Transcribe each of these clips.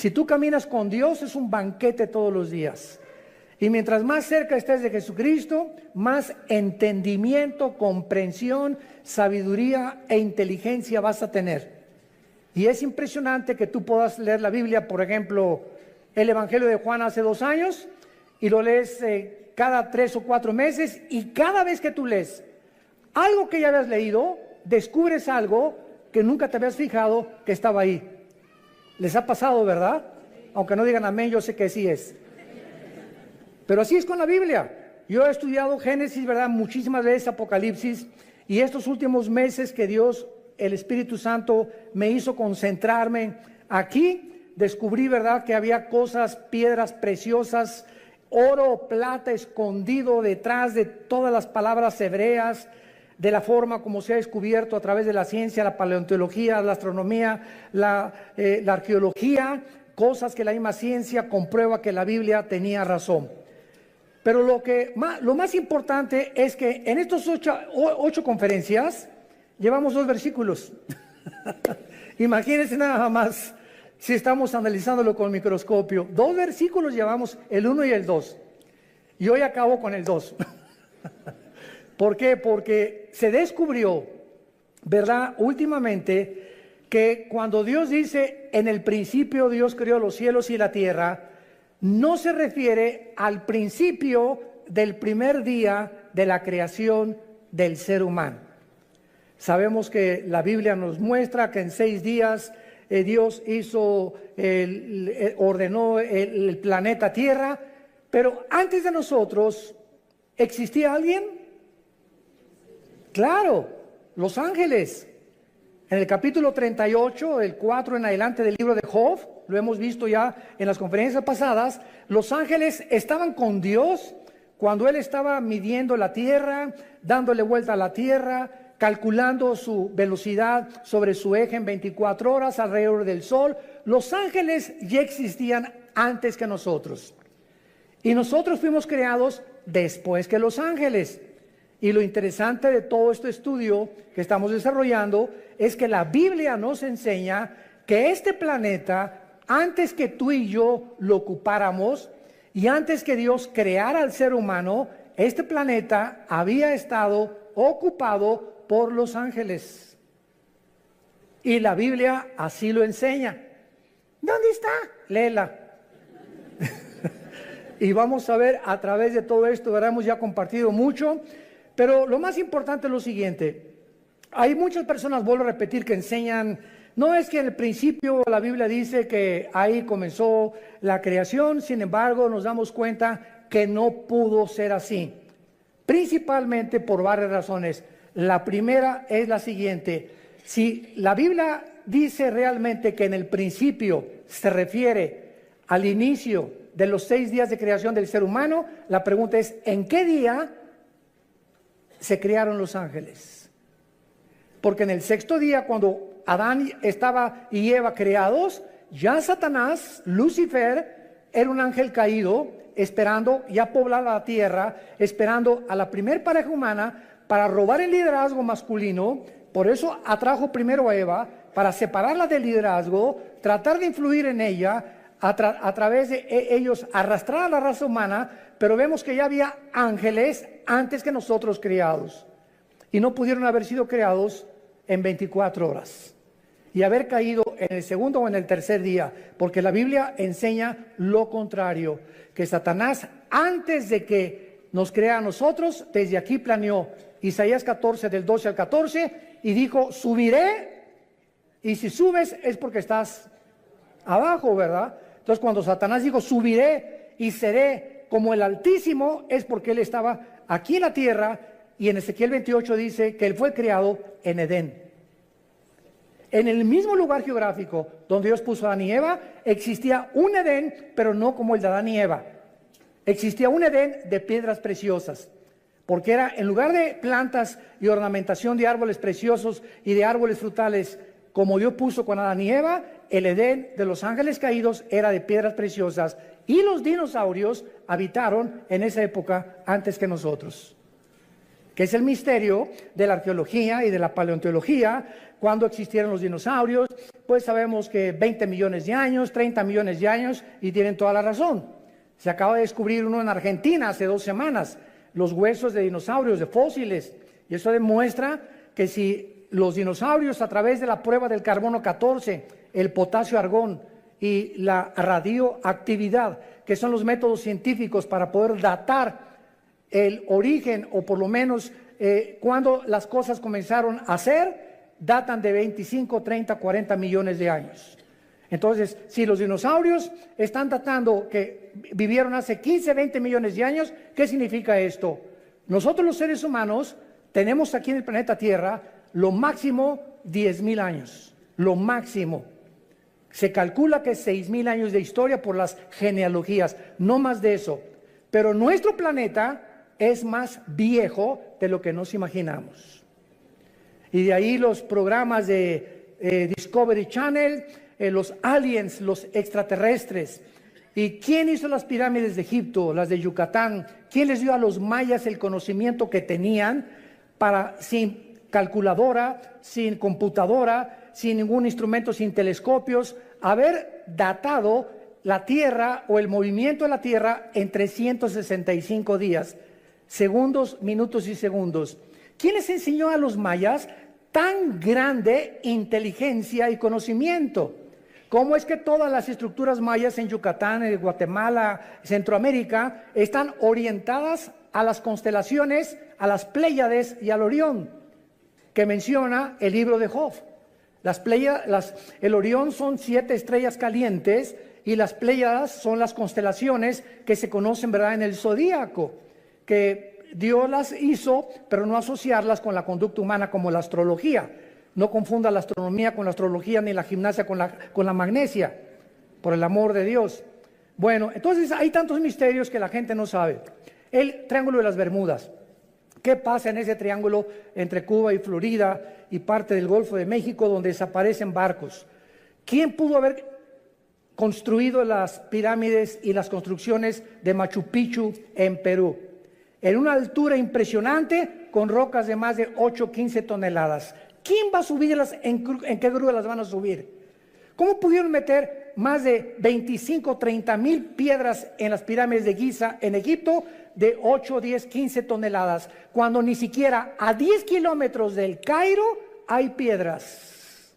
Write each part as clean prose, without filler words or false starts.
Si tú caminas con Dios, es un banquete todos los días. Y mientras más cerca estés de Jesucristo, más entendimiento, comprensión, sabiduría e inteligencia vas a tener. Y es impresionante que tú puedas leer la Biblia, por ejemplo, el Evangelio de Juan hace 2 años, y lo lees cada 3 o 4 meses, y cada vez que tú lees algo que ya habías leído, descubres algo que nunca te habías fijado que estaba ahí. ¿Les ha pasado, verdad? Aunque no digan amén, yo sé que sí es. Pero así es con la Biblia. Yo he estudiado Génesis, ¿verdad? Muchísimas veces Apocalipsis, y estos últimos meses que Dios, el Espíritu Santo, me hizo concentrarme aquí, descubrí, ¿verdad?, que había cosas, piedras preciosas, oro, plata escondido detrás de todas las palabras hebreas, de la forma como se ha descubierto a través de la ciencia, la paleontología, la astronomía, la arqueología, cosas que la misma ciencia comprueba que la Biblia tenía razón. Pero lo más importante es que en estos 8 conferencias llevamos 2 versículos. Imagínense nada más si estamos analizándolo con microscopio. 2 versículos llevamos, el 1 y el 2. Y hoy acabo con el 2. ¿Por qué? Porque se descubrió, ¿verdad?, últimamente, que cuando Dios dice, en el principio Dios creó los cielos y la tierra, no se refiere al principio del primer día de la creación del ser humano. Sabemos que la Biblia nos muestra que en 6 días Dios ordenó el planeta Tierra, pero antes de nosotros, ¿existía alguien? Claro, los ángeles. En el capítulo 38, el 4 en adelante del libro de Job, lo hemos visto ya en las conferencias pasadas, los ángeles estaban con Dios cuando Él estaba midiendo la tierra, dándole vuelta a la tierra, calculando su velocidad sobre su eje en 24 horas alrededor del sol. Los ángeles ya existían antes que nosotros. Y nosotros fuimos creados después que los ángeles. Y lo interesante de todo este estudio que estamos desarrollando es que la Biblia nos enseña que este planeta, antes que tú y yo lo ocupáramos y antes que Dios creara al ser humano, este planeta había estado ocupado por los ángeles. Y la Biblia así lo enseña. ¿Dónde está? Léela. Y vamos a ver a través de todo esto, ¿verdad? Hemos ya compartido mucho. Pero lo más importante es lo siguiente. Hay muchas personas, vuelvo a repetir, que enseñan, no es que en el principio la Biblia dice que ahí comenzó la creación, sin embargo nos damos cuenta que no pudo ser así. Principalmente por varias razones. La primera es la siguiente. Si la Biblia dice realmente que en el principio se refiere al inicio de los 6 días de creación del ser humano, la pregunta es, ¿en qué día se crearon los ángeles? Porque en el 6º día, cuando Adán estaba y Eva creados, ya Satanás, Lucifer, era un ángel caído, esperando ya poblar la tierra, esperando a la primer pareja humana para robar el liderazgo masculino. Por eso atrajo primero a Eva, para separarla del liderazgo, tratar de influir en ella, a través de ellos arrastrar a la raza humana. Pero vemos que ya había ángeles antes que nosotros creados, y no pudieron haber sido creados en 24 horas y haber caído en el 2º o en el 3er día, porque la Biblia enseña lo contrario, que Satanás, antes de que nos crea a nosotros, desde aquí planeó. Isaías 14, del 12 al 14, y dijo, subiré, y si subes es porque estás abajo, ¿verdad? Entonces cuando Satanás dijo, subiré y seré como el Altísimo, es porque él estaba aquí en la tierra. Y en Ezequiel 28 dice que él fue creado en Edén, en el mismo lugar geográfico donde Dios puso a Adán y Eva. Existía un Edén, pero no como el de Adán y Eva. Existía un Edén de piedras preciosas, porque era, en lugar de plantas y ornamentación de árboles preciosos y de árboles frutales, como Dios puso con Adán y Eva, el Edén de los ángeles caídos era de piedras preciosas, y los dinosaurios habitaron en esa época antes que nosotros, que es el misterio de la arqueología y de la paleontología. Cuando existieron los dinosaurios, pues sabemos que 20 millones de años, 30 millones de años, y tienen toda la razón. Se acaba de descubrir uno en Argentina hace 2 semanas, los huesos de dinosaurios, de fósiles, y eso demuestra que si los dinosaurios, a través de la prueba del carbono 14, el potasio argón y la radioactividad, que son los métodos científicos para poder datar el origen, o por lo menos cuando las cosas comenzaron a ser, datan de 25, 30, 40 millones de años. Entonces, si los dinosaurios están datando que vivieron hace 15, 20 millones de años, ¿qué significa esto? Nosotros los seres humanos tenemos aquí en el planeta Tierra lo máximo 10,000 años, lo máximo. Se calcula que 6,000 años de historia por las genealogías, no más de eso. Pero nuestro planeta es más viejo de lo que nos imaginamos. Y de ahí los programas de Discovery Channel, los aliens, los extraterrestres. ¿Y quién hizo las pirámides de Egipto, las de Yucatán? ¿Quién les dio a los mayas el conocimiento que tenían para, sin calculadora, sin computadora, sin ningún instrumento, sin telescopios, haber datado la Tierra o el movimiento de la Tierra en 365 días, segundos, minutos y segundos? ¿Quién les enseñó a los mayas tan grande inteligencia y conocimiento? ¿Cómo es que todas las estructuras mayas en Yucatán, en Guatemala, Centroamérica, están orientadas a las constelaciones, a las Pléyades y al Orión, que menciona el libro de Job? El Orión son 7 estrellas calientes y las Pléyadas son las constelaciones que se conocen, ¿verdad?, en el zodíaco, que Dios las hizo, pero no asociarlas con la conducta humana como la astrología. No confunda la astronomía con la astrología, ni la gimnasia con la magnesia, por el amor de Dios. Bueno, entonces hay tantos misterios que la gente no sabe. El Triángulo de las Bermudas. ¿Qué pasa en ese triángulo entre Cuba y Florida y parte del Golfo de México, donde desaparecen barcos? ¿Quién pudo haber construido las pirámides y las construcciones de Machu Picchu en Perú? En una altura impresionante, con rocas de más de 8, 15 toneladas. ¿Quién va a subirlas? ¿En qué grúa las van a subir? ¿Cómo pudieron meter más de 25, 30 mil piedras en las pirámides de Giza en Egipto de 8, 10, 15 toneladas, cuando ni siquiera a 10 kilómetros del Cairo hay piedras?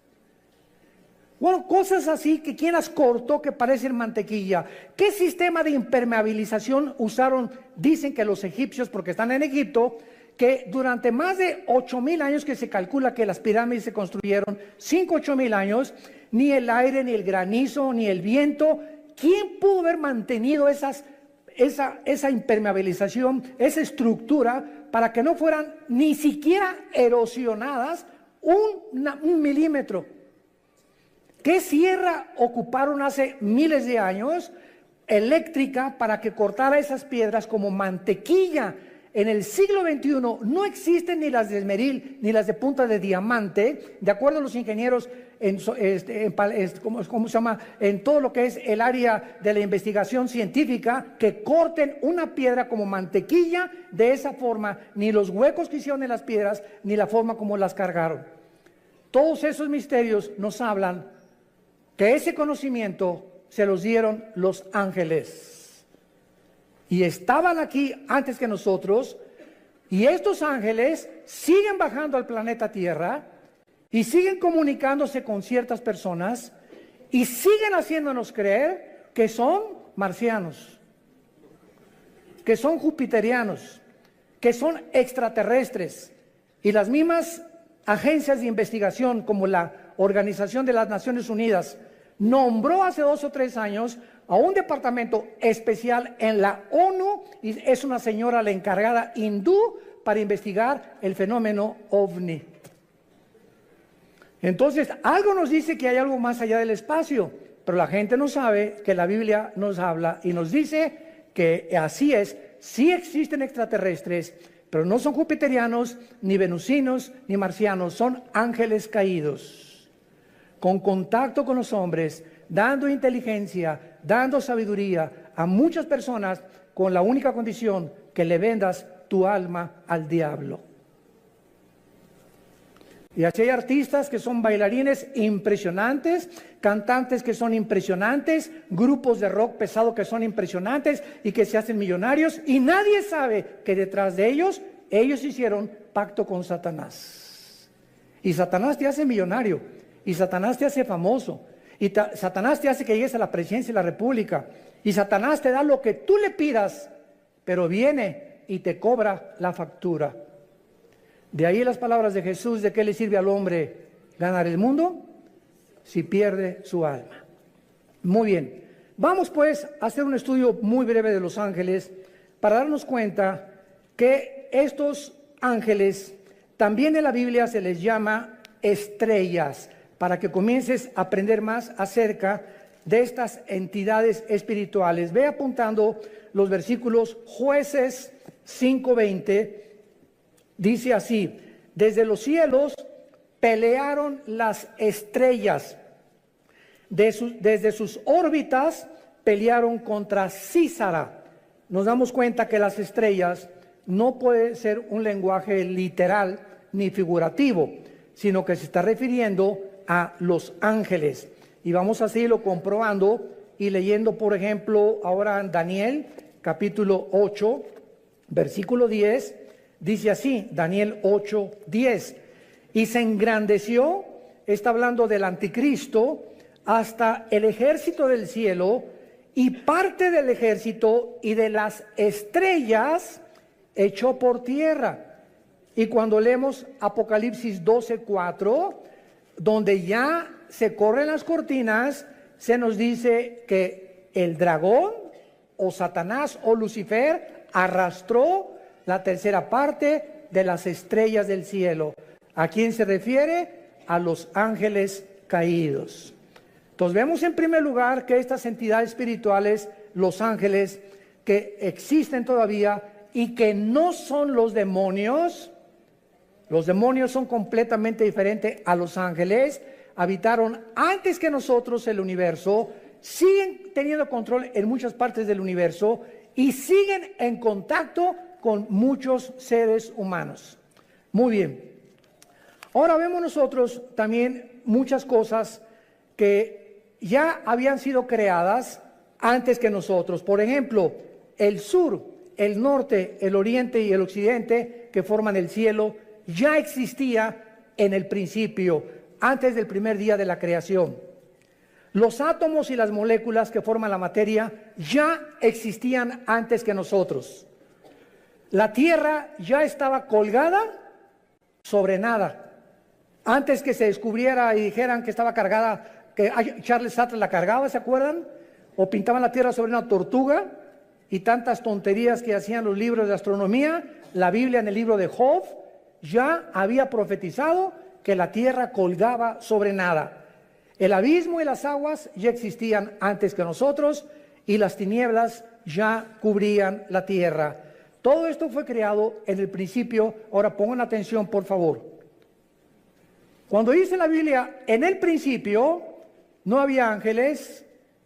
Bueno, cosas así que quién las cortó que parecen mantequilla. ¿Qué sistema de impermeabilización usaron? Dicen que los egipcios, porque están en Egipto, que durante más de 8,000 años que se calcula que las pirámides se construyeron, 5, 8,000 años, ni el aire, ni el granizo, ni el viento, ¿quién pudo haber mantenido esa impermeabilización, esa estructura, para que no fueran ni siquiera erosionadas un milímetro? ¿Qué sierra ocuparon hace miles de años eléctrica para que cortara esas piedras como mantequilla? En el siglo XXI no existen ni las de esmeril ni las de punta de diamante, de acuerdo a los ingenieros en todo lo que es el área de la investigación científica, que corten una piedra como mantequilla de esa forma, ni los huecos que hicieron en las piedras, ni la forma como las cargaron. Todos esos misterios nos hablan que ese conocimiento se los dieron los ángeles. Y estaban aquí antes que nosotros, y estos ángeles siguen bajando al planeta Tierra y siguen comunicándose con ciertas personas y siguen haciéndonos creer que son marcianos, que son jupiterianos, que son extraterrestres. Y las mismas agencias de investigación, como la Organización de las Naciones Unidas, nombró hace 2 o 3 años a un departamento especial en la ONU, y es una señora la encargada hindú para investigar el fenómeno OVNI. Entonces, algo nos dice que hay algo más allá del espacio, pero la gente no sabe que la Biblia nos habla y nos dice que así es. Sí existen extraterrestres, pero no son jupiterianos, ni venusinos, ni marcianos, son ángeles caídos, con contacto con los hombres, dando inteligencia, dando sabiduría a muchas personas, con la única condición que le vendas tu alma al diablo. Y así hay artistas que son bailarines impresionantes, cantantes que son impresionantes, grupos de rock pesado que son impresionantes y que se hacen millonarios, y nadie sabe que detrás de ellos hicieron pacto con Satanás. Y Satanás te hace millonario, y Satanás te hace famoso, y Satanás te hace que llegues a la presidencia de la república, y Satanás te da lo que tú le pidas, pero viene y te cobra la factura. De ahí las palabras de Jesús: ¿de qué le sirve al hombre ganar el mundo si pierde su alma? Muy bien, vamos pues a hacer un estudio muy breve de los ángeles para darnos cuenta que estos ángeles también en la Biblia se les llama estrellas, para que comiences a aprender más acerca de estas entidades espirituales. Ve apuntando los versículos. Jueces 5:20 dice así: desde los cielos pelearon las estrellas, desde sus órbitas pelearon contra Císara. Nos damos cuenta que las estrellas no puede ser un lenguaje literal ni figurativo, sino que se está refiriendo a los ángeles. Y vamos a seguirlo comprobando y leyendo, por ejemplo, ahora en Daniel capítulo 8, versículo 10, dice así, Daniel 8:10, y se engrandeció, está hablando del anticristo, hasta el ejército del cielo, y parte del ejército y de las estrellas echó por tierra. Y cuando leemos Apocalipsis 12:4, donde ya se corren las cortinas, se nos dice que el dragón o Satanás o Lucifer arrastró la tercera parte de las estrellas del cielo. ¿A quién se refiere? A los ángeles caídos. Entonces vemos en primer lugar que estas entidades espirituales, los ángeles, que existen todavía y que no son los demonios son completamente diferentes a los ángeles, habitaron antes que nosotros el universo, siguen teniendo control en muchas partes del universo y siguen en contacto con muchos seres humanos. Muy bien. Ahora vemos nosotros también muchas cosas que ya habían sido creadas antes que nosotros. Por ejemplo, el sur, el norte, el oriente y el occidente, que forman el cielo, ya existía en el principio, antes del primer día de la creación. Los átomos y las moléculas que forman la materia ya existían antes que nosotros. La tierra ya estaba colgada sobre nada. Antes que se descubriera y dijeran que estaba cargada, que Charles Sattler la cargaba, ¿se acuerdan? O pintaban la tierra sobre una tortuga, y tantas tonterías que hacían los libros de astronomía. La Biblia en el libro de Job ya había profetizado que la tierra colgaba sobre nada. El abismo y las aguas ya existían antes que nosotros, y las tinieblas ya cubrían la tierra. Todo esto fue creado en el principio. Ahora pongan atención, por favor. Cuando dice la Biblia, en el principio, no había ángeles,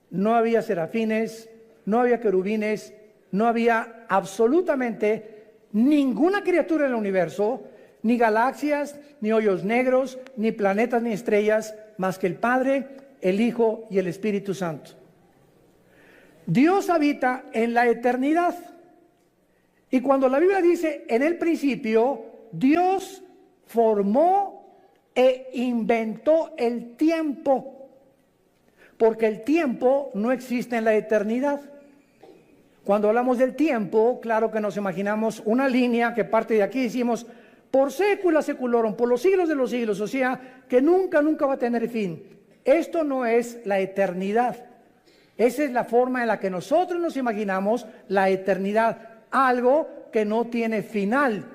no había serafines, no había querubines, no había absolutamente ninguna criatura en el universo, ni galaxias, ni hoyos negros, ni planetas, ni estrellas, más que el Padre, el Hijo y el Espíritu Santo. Dios habita en la eternidad. Y cuando la Biblia dice en el principio, Dios formó e inventó el tiempo, porque el tiempo no existe en la eternidad. Cuando hablamos del tiempo, claro que nos imaginamos una línea que parte de aquí y decimos, por sécula seculorum, por los siglos de los siglos, o sea, que nunca va a tener fin. Esto no es la eternidad. Esa es la forma en la que nosotros nos imaginamos la eternidad, algo que no tiene final.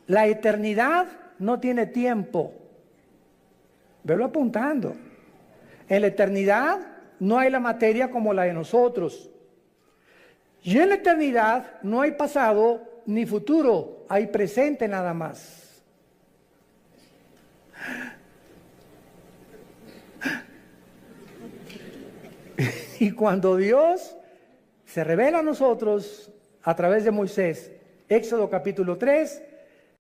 La eternidad no tiene tiempo. Velo apuntando. En la eternidad no hay la materia como la de nosotros. Y en la eternidad no hay pasado ni futuro, hay presente nada más. Y cuando Dios se revela a nosotros a través de Moisés, Éxodo capítulo 3,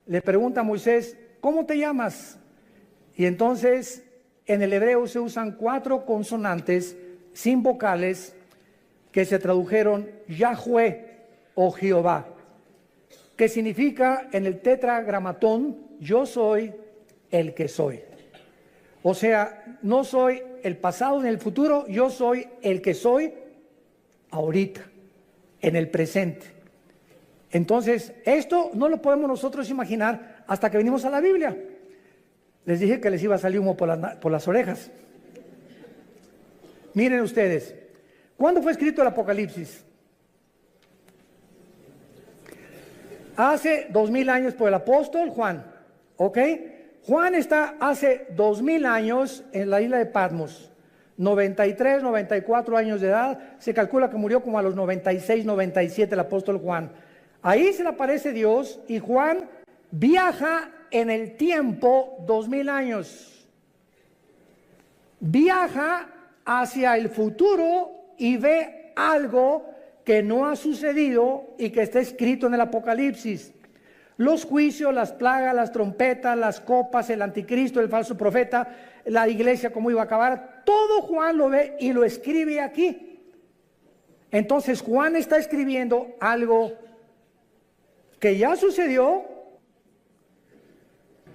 le pregunta a Moisés, ¿cómo te llamas? Y entonces en el hebreo se usan 4 consonantes sin vocales que se tradujeron Yahweh o Jehová, que significa en el tetragramatón, yo soy el que soy. O sea, no soy el pasado ni el futuro, yo soy el que soy ahorita, en el presente. Entonces, esto no lo podemos nosotros imaginar hasta que venimos a la Biblia. Les dije que les iba a salir humo por las orejas. Miren ustedes, ¿cuándo fue escrito el Apocalipsis? Hace 2000 años por el apóstol Juan, ¿ok? Juan está hace 2000 años en la isla de Patmos, 93, 94 años de edad, se calcula que murió como a los 96, 97 el apóstol Juan. Ahí se le aparece Dios y Juan viaja en el tiempo 2000 años. Viaja hacia el futuro y ve algo que no ha sucedido y que está escrito en el Apocalipsis. Los juicios, las plagas, las trompetas, las copas, el anticristo, el falso profeta, la iglesia cómo iba a acabar, todo Juan lo ve y lo escribe aquí. Entonces Juan está escribiendo algo que ya sucedió,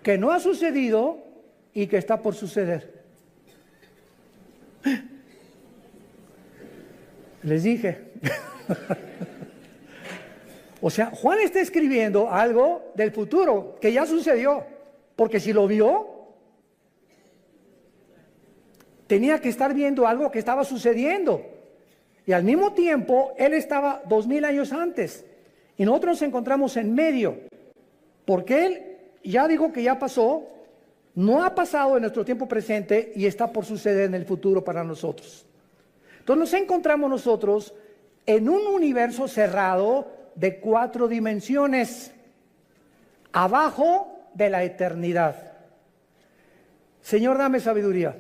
que no ha sucedido y que está por suceder. Les dije. O sea, Juan está escribiendo algo del futuro que ya sucedió, porque si lo vio, tenía que estar viendo algo que estaba sucediendo. Y al mismo tiempo, él estaba 2000 años antes. Y nosotros nos encontramos en medio, porque él ya dijo que ya pasó, no ha pasado en nuestro tiempo presente y está por suceder en el futuro para nosotros. Entonces nos encontramos nosotros en un universo cerrado de 4 dimensiones, abajo de la eternidad. Señor, dame sabiduría.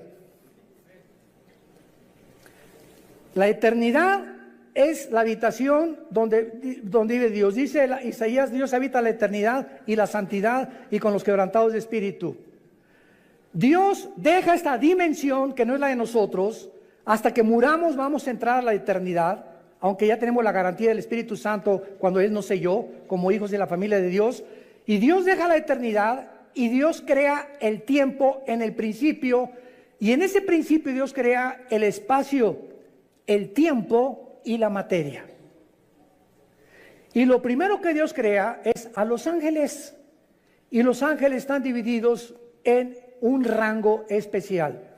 La eternidad es la habitación donde vive Dios. Dice Isaías, Dios habita la eternidad y la santidad y con los quebrantados de espíritu. Dios deja esta dimensión que no es la de nosotros. Hasta que muramos vamos a entrar a la eternidad, aunque ya tenemos la garantía del Espíritu Santo cuando Él nos selló como hijos de la familia de Dios. Y Dios deja la eternidad y Dios crea el tiempo en el principio. Y en ese principio Dios crea el espacio, el tiempo y la materia. Y lo primero que Dios crea es a los ángeles. Y los ángeles están divididos en un rango especial.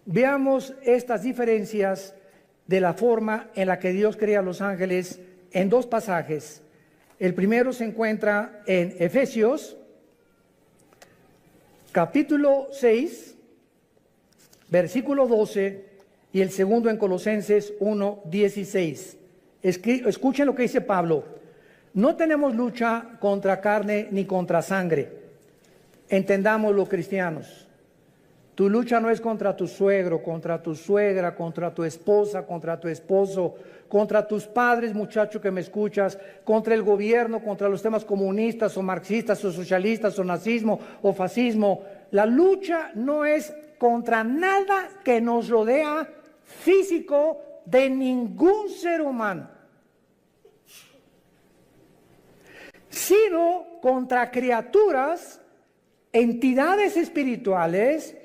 Veamos estas diferencias de la forma en la que Dios crea a los ángeles en 2 pasajes. El primero se encuentra en Efesios, capítulo 6, versículo 12, y el segundo en Colosenses 1, 16. Escuchen lo que dice Pablo. No tenemos lucha contra carne ni contra sangre. Entendámoslo, cristianos. Tu lucha no es contra tu suegro, contra tu suegra, contra tu esposa, contra tu esposo, contra tus padres, muchacho que me escuchas, contra el gobierno, contra los temas comunistas o marxistas o socialistas o nazismo o fascismo. La lucha no es contra nada que nos rodea físico de ningún ser humano, sino contra criaturas, entidades espirituales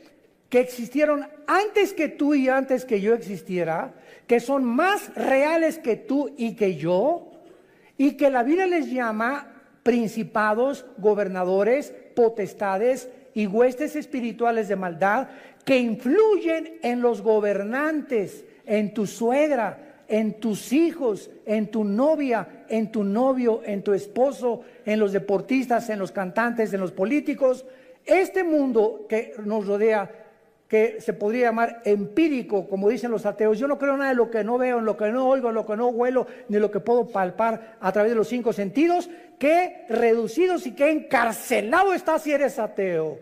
que existieron antes que tú y antes que yo existiera, que son más reales que tú y que yo, y que la Biblia les llama principados, gobernadores, potestades y huestes espirituales de maldad que influyen en los gobernantes, en tu suegra, en tus hijos, en tu novia, en tu novio, en tu esposo, en los deportistas, en los cantantes, en los políticos. Este mundo que nos rodea, que se podría llamar empírico, como dicen los ateos. Yo no creo nada de lo que no veo, en lo que no oigo, en lo que no huelo, ni lo que puedo palpar a través de los 5 sentidos. Qué reducidos y qué encarcelado estás si eres ateo.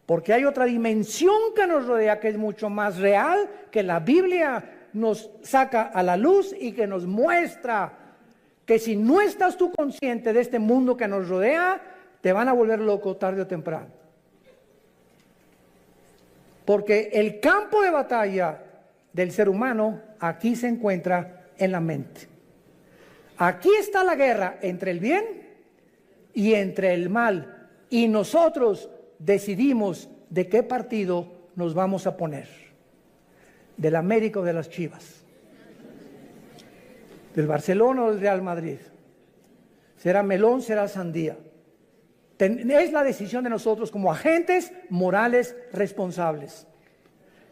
Porque hay otra dimensión que nos rodea que es mucho más real, que la Biblia nos saca a la luz y que nos muestra que si no estás tú consciente de este mundo que nos rodea, te van a volver loco tarde o temprano. Porque el campo de batalla del ser humano aquí se encuentra en la mente. Aquí está la guerra entre el bien y entre el mal. Y nosotros decidimos de qué partido nos vamos a poner. Del América o de las Chivas. Del Barcelona o del Real Madrid. Será melón, será sandía. Es la decisión de nosotros como agentes morales responsables.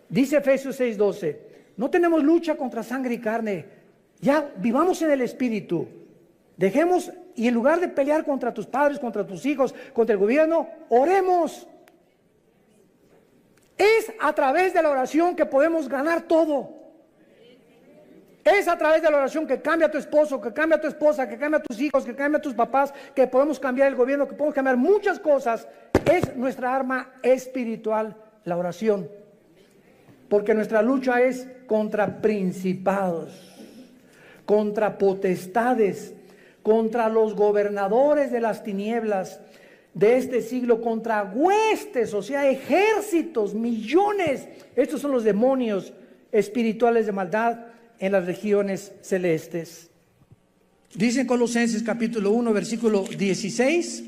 Dice Efesios 6:12, no tenemos lucha contra sangre y carne, ya vivamos en el Espíritu. Dejemos, y en lugar de pelear contra tus padres, contra tus hijos, contra el gobierno, oremos. Es a través de la oración que podemos ganar todo. Es a través de la oración que cambia a tu esposo, que cambia a tu esposa, que cambia a tus hijos, que cambia a tus papás, que podemos cambiar el gobierno, que podemos cambiar muchas cosas. Es nuestra arma espiritual, la oración. Porque nuestra lucha es contra principados, contra potestades, contra los gobernadores de las tinieblas de este siglo, contra huestes, o sea, ejércitos, millones. Estos son los demonios espirituales de maldad en las regiones celestes. Dice en Colosenses capítulo 1, versículo 16,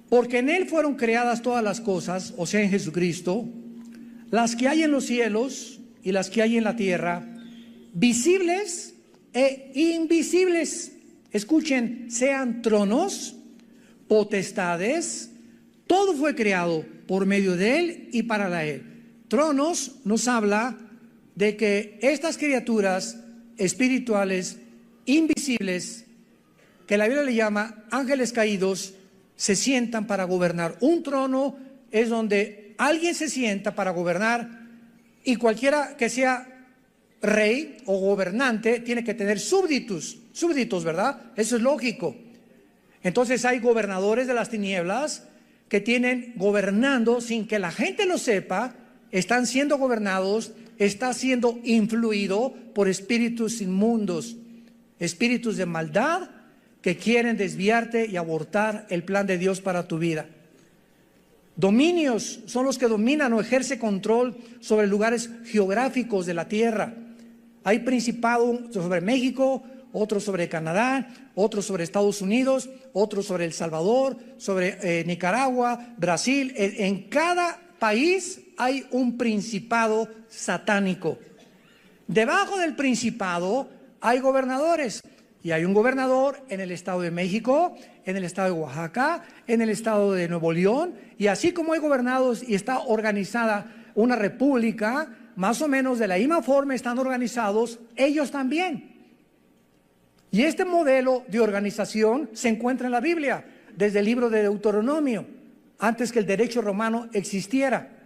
porque en Él fueron creadas todas las cosas, o sea, en Jesucristo, las que hay en los cielos y las que hay en la tierra, visibles e invisibles. Escuchen, sean tronos, potestades, todo fue creado por medio de Él y para Él. Tronos nos habla de que estas criaturas espirituales invisibles, que la Biblia le llama ángeles caídos, se sientan para gobernar. Un trono es donde alguien se sienta para gobernar, y cualquiera que sea rey o gobernante tiene que tener súbditos, ¿verdad? Eso es lógico. Entonces hay gobernadores de las tinieblas que tienen gobernando sin que la gente lo sepa, están siendo gobernados, está siendo influido por espíritus inmundos, espíritus de maldad que quieren desviarte y abortar el plan de Dios para tu vida. Dominios son los que dominan o ejercen control sobre lugares geográficos de la tierra. Hay principado sobre México, otro sobre Canadá, otro sobre Estados Unidos, otro sobre El Salvador, sobre Nicaragua, Brasil. En cada país hay un principado satánico. Debajo del principado hay gobernadores, y hay un gobernador en el estado de México, en el estado de Oaxaca, en el estado de Nuevo León, y así como hay gobernados y está organizada una república, más o menos de la misma forma están organizados ellos también. Y este modelo de organización se encuentra en la Biblia, desde el libro de Deuteronomio, antes que el derecho romano existiera.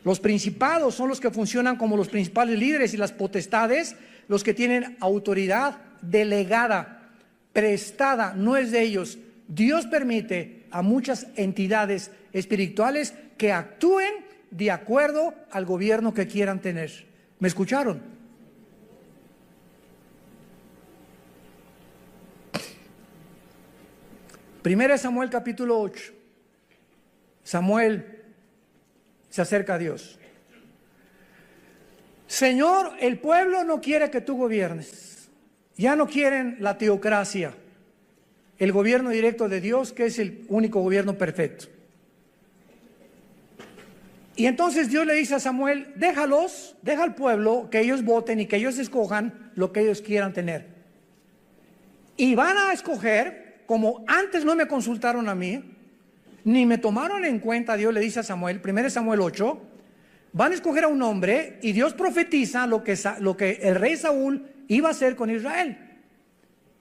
Los principados son los que funcionan como los principales líderes, y las potestades, los que tienen autoridad delegada, prestada, no es de ellos. Dios permite a muchas entidades espirituales que actúen de acuerdo al gobierno que quieran tener. ¿Me escucharon? Primera Samuel capítulo 8. Samuel se acerca a Dios. Señor, el pueblo no quiere que tú gobiernes. Ya no quieren la teocracia, el gobierno directo de Dios, que es el único gobierno perfecto. Y entonces Dios le dice a Samuel, deja al pueblo que ellos voten y que ellos escojan lo que ellos quieran tener. Y van a escoger, como antes no me consultaron a mí, ni me tomaron en cuenta, Dios le dice a Samuel, 1 Samuel 8, van a escoger a un hombre, y Dios profetiza lo que el rey Saúl iba a hacer con Israel.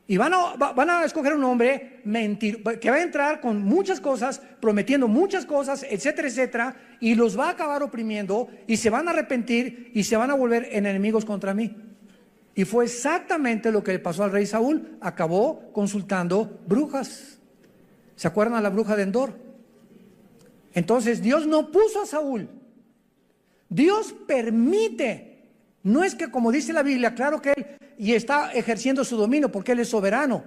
Y van a escoger un hombre que va a entrar con muchas cosas, prometiendo muchas cosas, etcétera, etcétera, y los va a acabar oprimiendo, y se van a arrepentir y se van a volver en enemigos contra mí. Y fue exactamente lo que le pasó al rey Saúl. Acabó consultando brujas. ¿Se acuerdan a la bruja de Endor? Entonces Dios no puso a Saúl. Dios permite. No es que, como dice la Biblia, claro que Él y está ejerciendo su dominio porque Él es soberano,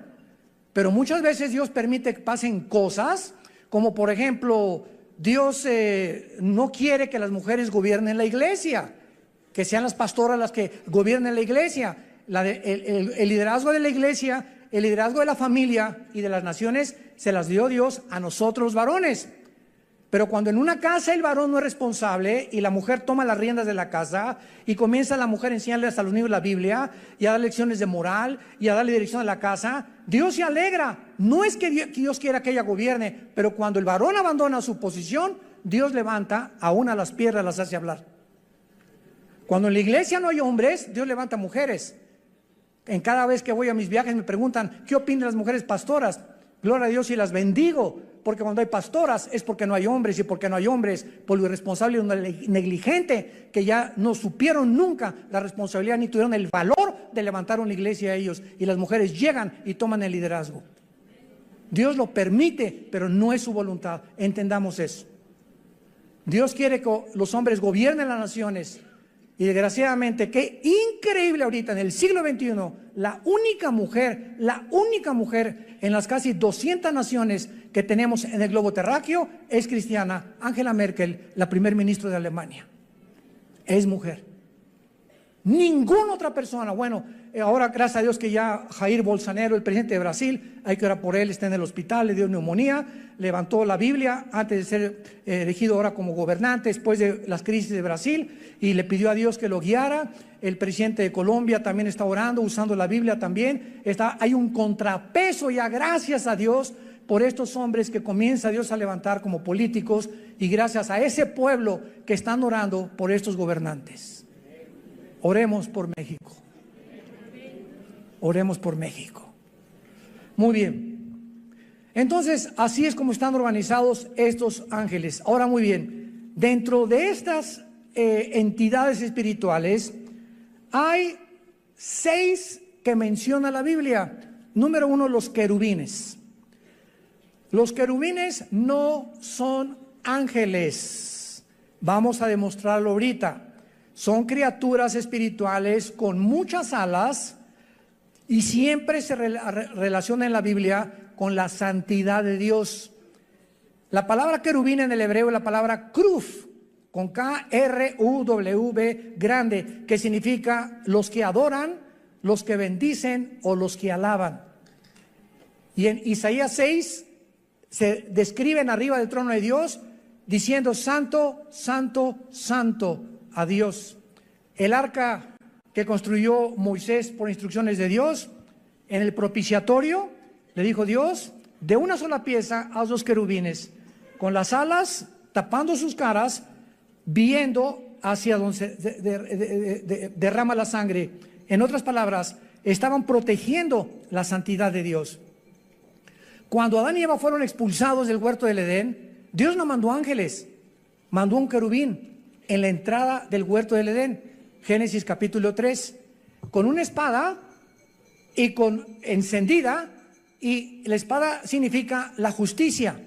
pero muchas veces Dios permite que pasen cosas, como por ejemplo Dios no quiere que las mujeres gobiernen la iglesia, que sean las pastoras las que gobiernen la iglesia. El liderazgo de la iglesia, el liderazgo de la familia y de las naciones se las dio Dios a nosotros varones. Pero cuando en una casa el varón no es responsable y la mujer toma las riendas de la casa y comienza la mujer a enseñarles a los niños la Biblia y a dar lecciones de moral y a darle dirección a la casa, Dios se alegra. No es que Dios quiera que ella gobierne, pero cuando el varón abandona su posición, Dios levanta aún a las piedras, las hace hablar. Cuando en la iglesia no hay hombres, Dios levanta mujeres. En cada vez que voy a mis viajes me preguntan, ¿qué opinan las mujeres pastoras? Gloria a Dios y las bendigo, porque cuando hay pastoras es porque no hay hombres, y porque no hay hombres por lo irresponsable y negligente, que ya no supieron nunca la responsabilidad ni tuvieron el valor de levantar una iglesia a ellos, y las mujeres llegan y toman el liderazgo. Dios lo permite, pero no es su voluntad. Entendamos eso. Dios quiere que los hombres gobiernen las naciones. Y desgraciadamente, qué increíble ahorita en el siglo XXI, la única mujer en las casi 200 naciones que tenemos en el globo terráqueo es cristiana. Angela Merkel, la primer ministro de Alemania, es mujer. Ninguna otra persona. Bueno, ahora gracias a Dios que ya Jair Bolsonaro, el presidente de Brasil, hay que orar por él, está en el hospital, le dio neumonía, levantó la Biblia antes de ser elegido ahora como gobernante después de las crisis de Brasil, y le pidió a Dios que lo guiara. El presidente de Colombia también está orando, usando la Biblia también. Hay un contrapeso ya, gracias a Dios, por estos hombres que comienza Dios a levantar como políticos, y gracias a ese pueblo que están orando por estos gobernantes. Oremos por México. Oremos por México. Muy bien. Entonces, así es como están organizados estos ángeles. Ahora, muy bien, dentro de estas entidades espirituales hay 6 que menciona la Biblia. Número 1, los querubines. Los querubines no son ángeles. Vamos a demostrarlo ahorita. Son criaturas espirituales con muchas alas, y siempre se relaciona en la Biblia con la santidad de Dios. La palabra querubín en el hebreo es la palabra kruf, con K-R-U-W grande, que significa los que adoran, los que bendicen o los que alaban. Y en Isaías 6 se describen arriba del trono de Dios diciendo: santo, santo, santo a Dios. El arca que construyó Moisés por instrucciones de Dios, en el propiciatorio le dijo Dios: de una sola pieza haz 2 querubines, con las alas tapando sus caras, viendo hacia donde se derrama la sangre. En otras palabras, estaban protegiendo la santidad de Dios. Cuando Adán y Eva fueron expulsados del huerto del Edén, Dios no mandó ángeles, mandó un querubín en la entrada del huerto del Edén. Génesis capítulo 3, con una espada y con encendida, y la espada significa la justicia.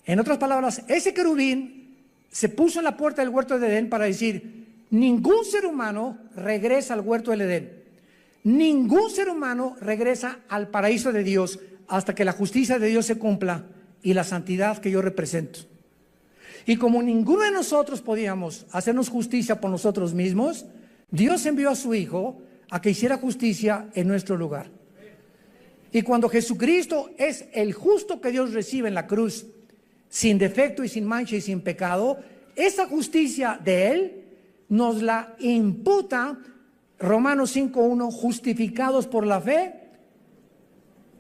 En otras palabras, ese querubín se puso en la puerta del huerto del Edén para decir: ningún ser humano regresa al huerto del Edén, ningún ser humano regresa al paraíso de Dios hasta que la justicia de Dios se cumpla y la santidad que yo represento. Y como ninguno de nosotros podíamos hacernos justicia por nosotros mismos, Dios envió a su Hijo a que hiciera justicia en nuestro lugar. Y cuando Jesucristo es el justo que Dios recibe en la cruz, sin defecto y sin mancha y sin pecado, esa justicia de Él nos la imputa Romanos 5:1, justificados por la fe,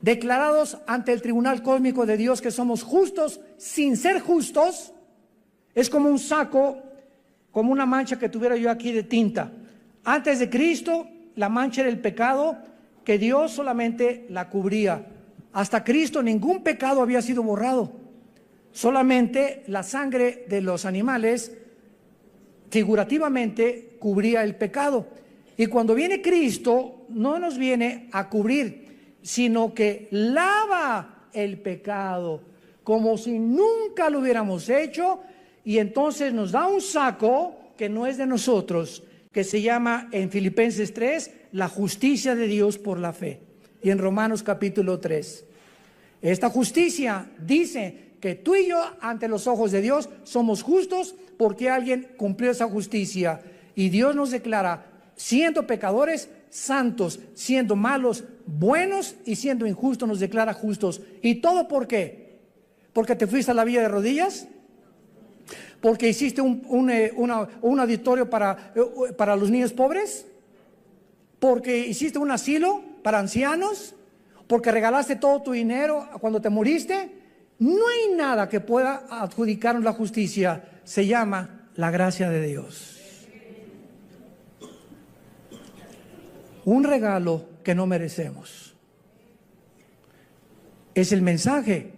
declarados ante el tribunal cósmico de Dios que somos justos sin ser justos. Es como un saco, como una mancha que tuviera yo aquí de tinta. Antes de Cristo, la mancha era el pecado, que Dios solamente la cubría. Hasta Cristo ningún pecado había sido borrado. Solamente la sangre de los animales, figurativamente, cubría el pecado. Y cuando viene Cristo, no nos viene a cubrir, sino que lava el pecado, como si nunca lo hubiéramos hecho. Y entonces nos da un saco que no es de nosotros, que se llama en Filipenses 3, la justicia de Dios por la fe. Y en Romanos capítulo 3. Esta justicia dice que tú y yo ante los ojos de Dios somos justos porque alguien cumplió esa justicia. Y Dios nos declara, siendo pecadores, santos, siendo malos, buenos, y siendo injustos nos declara justos. ¿Y todo por qué? ¿Porque te fuiste a la villa de rodillas? ¿Porque hiciste un auditorio para los niños pobres? ¿Porque hiciste un asilo para ancianos? ¿Porque regalaste todo tu dinero cuando te moriste? No hay nada que pueda adjudicarnos la justicia. Se llama la gracia de Dios. Un regalo que no merecemos. Es el mensaje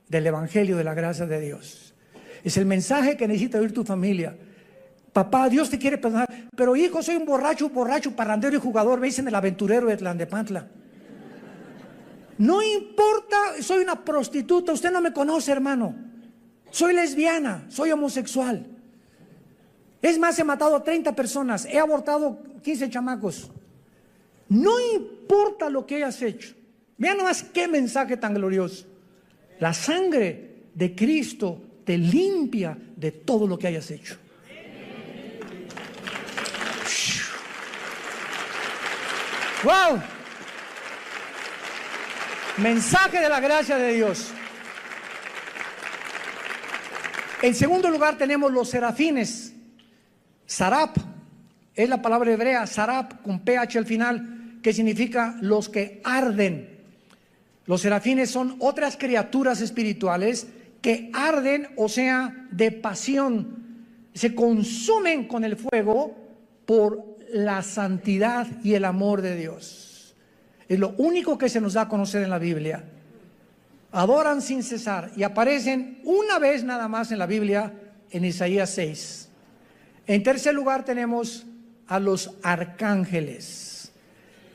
del Evangelio de la gracia de Dios. Es el mensaje que necesita oír tu familia. Papá, Dios te quiere perdonar, pero hijo, soy un borracho, parrandero y jugador, me dicen el aventurero de Tlalnepantla. No importa, soy una prostituta, usted no me conoce, hermano. Soy lesbiana, soy homosexual. Es más, he matado a 30 personas, he abortado 15 chamacos. No importa lo que hayas hecho. Vean nomás qué mensaje tan glorioso. La sangre de Cristo te limpia de todo lo que hayas hecho. ¡Wow! Mensaje de la gracia de Dios. En segundo lugar tenemos los serafines. Sarap es la palabra hebrea, sarap con ph al final, que significa los que arden. Los serafines son otras criaturas espirituales que arden, o sea, de pasión. Se consumen con el fuego por la santidad y el amor de Dios. Es lo único que se nos da a conocer en la Biblia. Adoran sin cesar y aparecen una vez nada más en la Biblia, en Isaías 6. En tercer lugar tenemos a los arcángeles.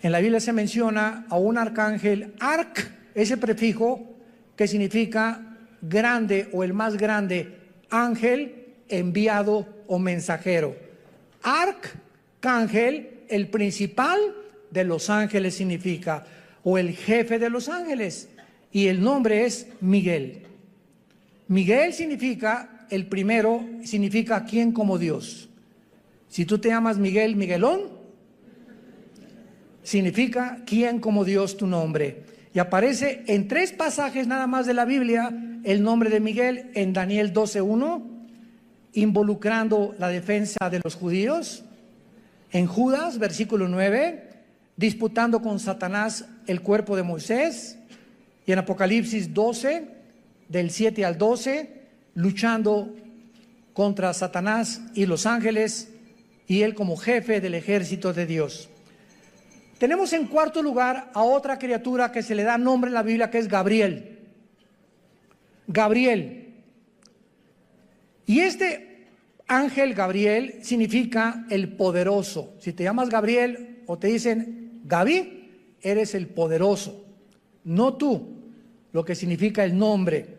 En la Biblia se menciona a un arcángel, arc, ese prefijo que significa grande o el más grande, ángel, enviado o mensajero. Arcángel, el principal de los ángeles significa, o el jefe de los ángeles, y el nombre es Miguel. Miguel significa, el primero significa quién como Dios. Si tú te llamas Miguel, Miguelón, significa quién como Dios tu nombre. Y aparece en 3 pasajes nada más de la Biblia el nombre de Miguel, en Daniel 12:1, involucrando la defensa de los judíos. En Judas, versículo 9, disputando con Satanás el cuerpo de Moisés. Y en Apocalipsis 12, del 7 al 12, luchando contra Satanás y los ángeles, y él como jefe del ejército de Dios. Tenemos en cuarto lugar a otra criatura que se le da nombre en la Biblia, que es Gabriel. Gabriel. Y este ángel Gabriel significa el poderoso. Si te llamas Gabriel o te dicen Gaby, eres el poderoso, no tú, lo que significa el nombre.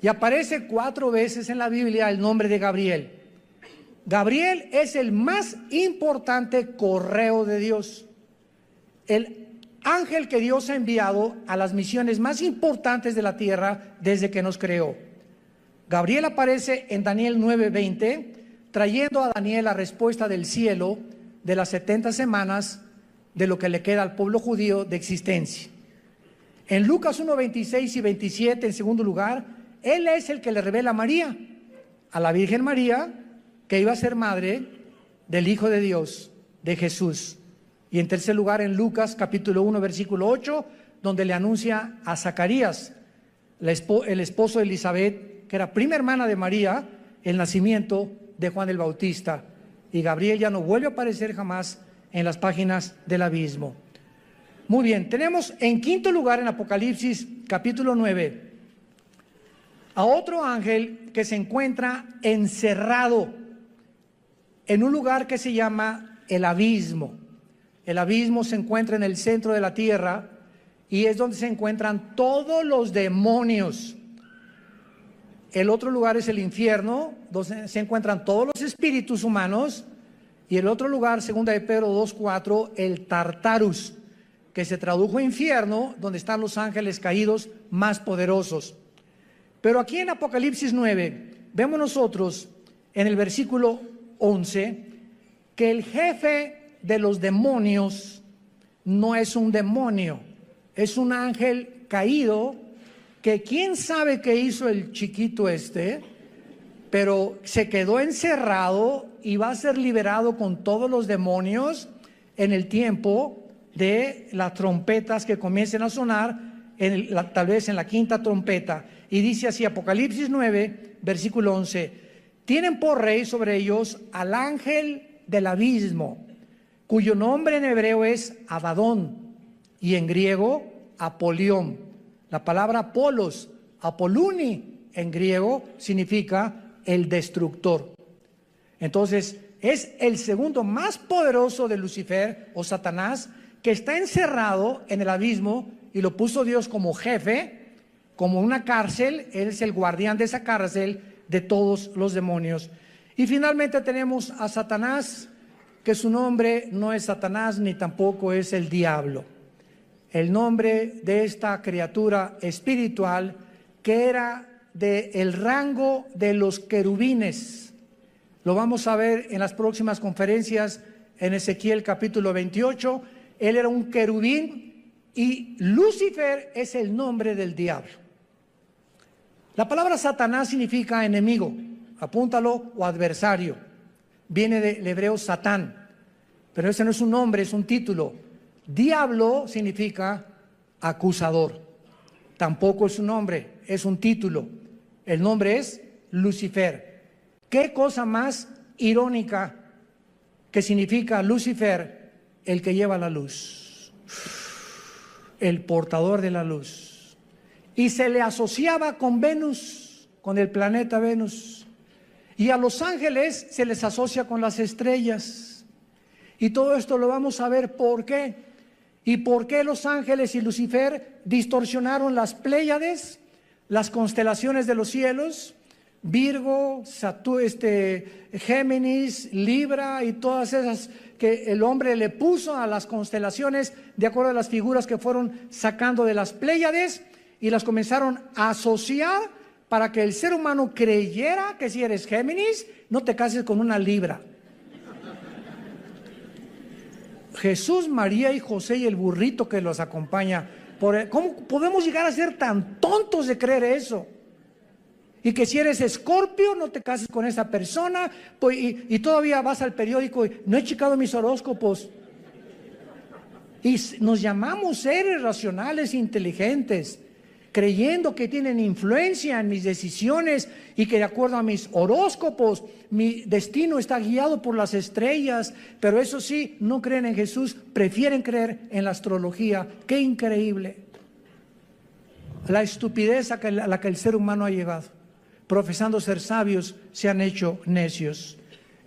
Y aparece 4 veces en la Biblia el nombre de Gabriel. Gabriel es el más importante correo de Dios. El ángel que Dios ha enviado a las misiones más importantes de la tierra desde que nos creó. Gabriel aparece en Daniel 9:20, trayendo a Daniel la respuesta del cielo de las 70 semanas de lo que le queda al pueblo judío de existencia. En Lucas 1:26 y 27, en segundo lugar, él es el que le revela a María, a la Virgen María, que iba a ser madre del Hijo de Dios, de Jesús. Y en tercer lugar, en Lucas capítulo 1, versículo 8, donde le anuncia a Zacarías, el esposo de Elizabeth, que era prima hermana de María, el nacimiento de Juan el Bautista. Y Gabriel ya no vuelve a aparecer jamás en las páginas del abismo. Muy bien, tenemos en quinto lugar en Apocalipsis capítulo 9 a otro ángel que se encuentra encerrado en un lugar que se llama el abismo. El abismo se encuentra en el centro de la tierra y es donde se encuentran todos los demonios. El otro lugar es el infierno, donde se encuentran todos los espíritus humanos. Y el otro lugar, segunda de Pedro 2:4, el Tartarus, que se tradujo infierno, donde están los ángeles caídos más poderosos. Pero aquí en Apocalipsis 9 vemos nosotros en el versículo 11 que el jefe de los demonios no es un demonio, es un ángel caído que quién sabe qué hizo el chiquito pero se quedó encerrado y va a ser liberado con todos los demonios en el tiempo de las trompetas que comiencen a sonar, tal vez en la quinta trompeta. Y dice así, Apocalipsis 9, versículo 11, tienen por rey sobre ellos al ángel del abismo, cuyo nombre en hebreo es Abadón y en griego Apolión. La palabra Apolos, Apoluni en griego significa el destructor. Entonces es el segundo más poderoso de Lucifer o Satanás, que está encerrado en el abismo y lo puso Dios como jefe, como una cárcel. Él es el guardián de esa cárcel de todos los demonios. Y finalmente tenemos a Satanás, que su nombre no es Satanás ni tampoco es el diablo. El nombre de esta criatura espiritual que era del rango de los querubines. Lo vamos a ver en las próximas conferencias en Ezequiel capítulo 28. Él era un querubín y Lucifer es el nombre del diablo. La palabra Satanás significa enemigo, apúntalo, o adversario. Viene del hebreo Satán, pero ese no es un nombre, es un título. Diablo significa acusador, tampoco es un nombre, es un título. El nombre es Lucifer. ¿Qué cosa más irónica que significa Lucifer? El que lleva la luz, el portador de la luz. Y se le asociaba con Venus, con el planeta Venus. Y a los ángeles se les asocia con las estrellas. Y todo esto lo vamos a ver por qué. Y por qué los ángeles y Lucifer distorsionaron las Pléyades, las constelaciones de los cielos, Virgo, Géminis, Libra y todas esas que el hombre le puso a las constelaciones de acuerdo a las figuras que fueron sacando de las Pléyades, y las comenzaron a asociar para que el ser humano creyera que si eres Géminis, no te cases con una Libra. Jesús, María y José y el burrito que los acompaña. ¿Cómo podemos llegar a ser tan tontos de creer eso? Y que si eres Escorpio, no te cases con esa persona, pues, y todavía vas al periódico y no he checado mis horóscopos. Y nos llamamos seres racionales, inteligentes, creyendo que tienen influencia en mis decisiones y que de acuerdo a mis horóscopos, mi destino está guiado por las estrellas. Pero eso sí, no creen en Jesús, prefieren creer en la astrología. ¡Qué increíble! La estupidez a la que el ser humano ha llegado. Profesando ser sabios, se han hecho necios.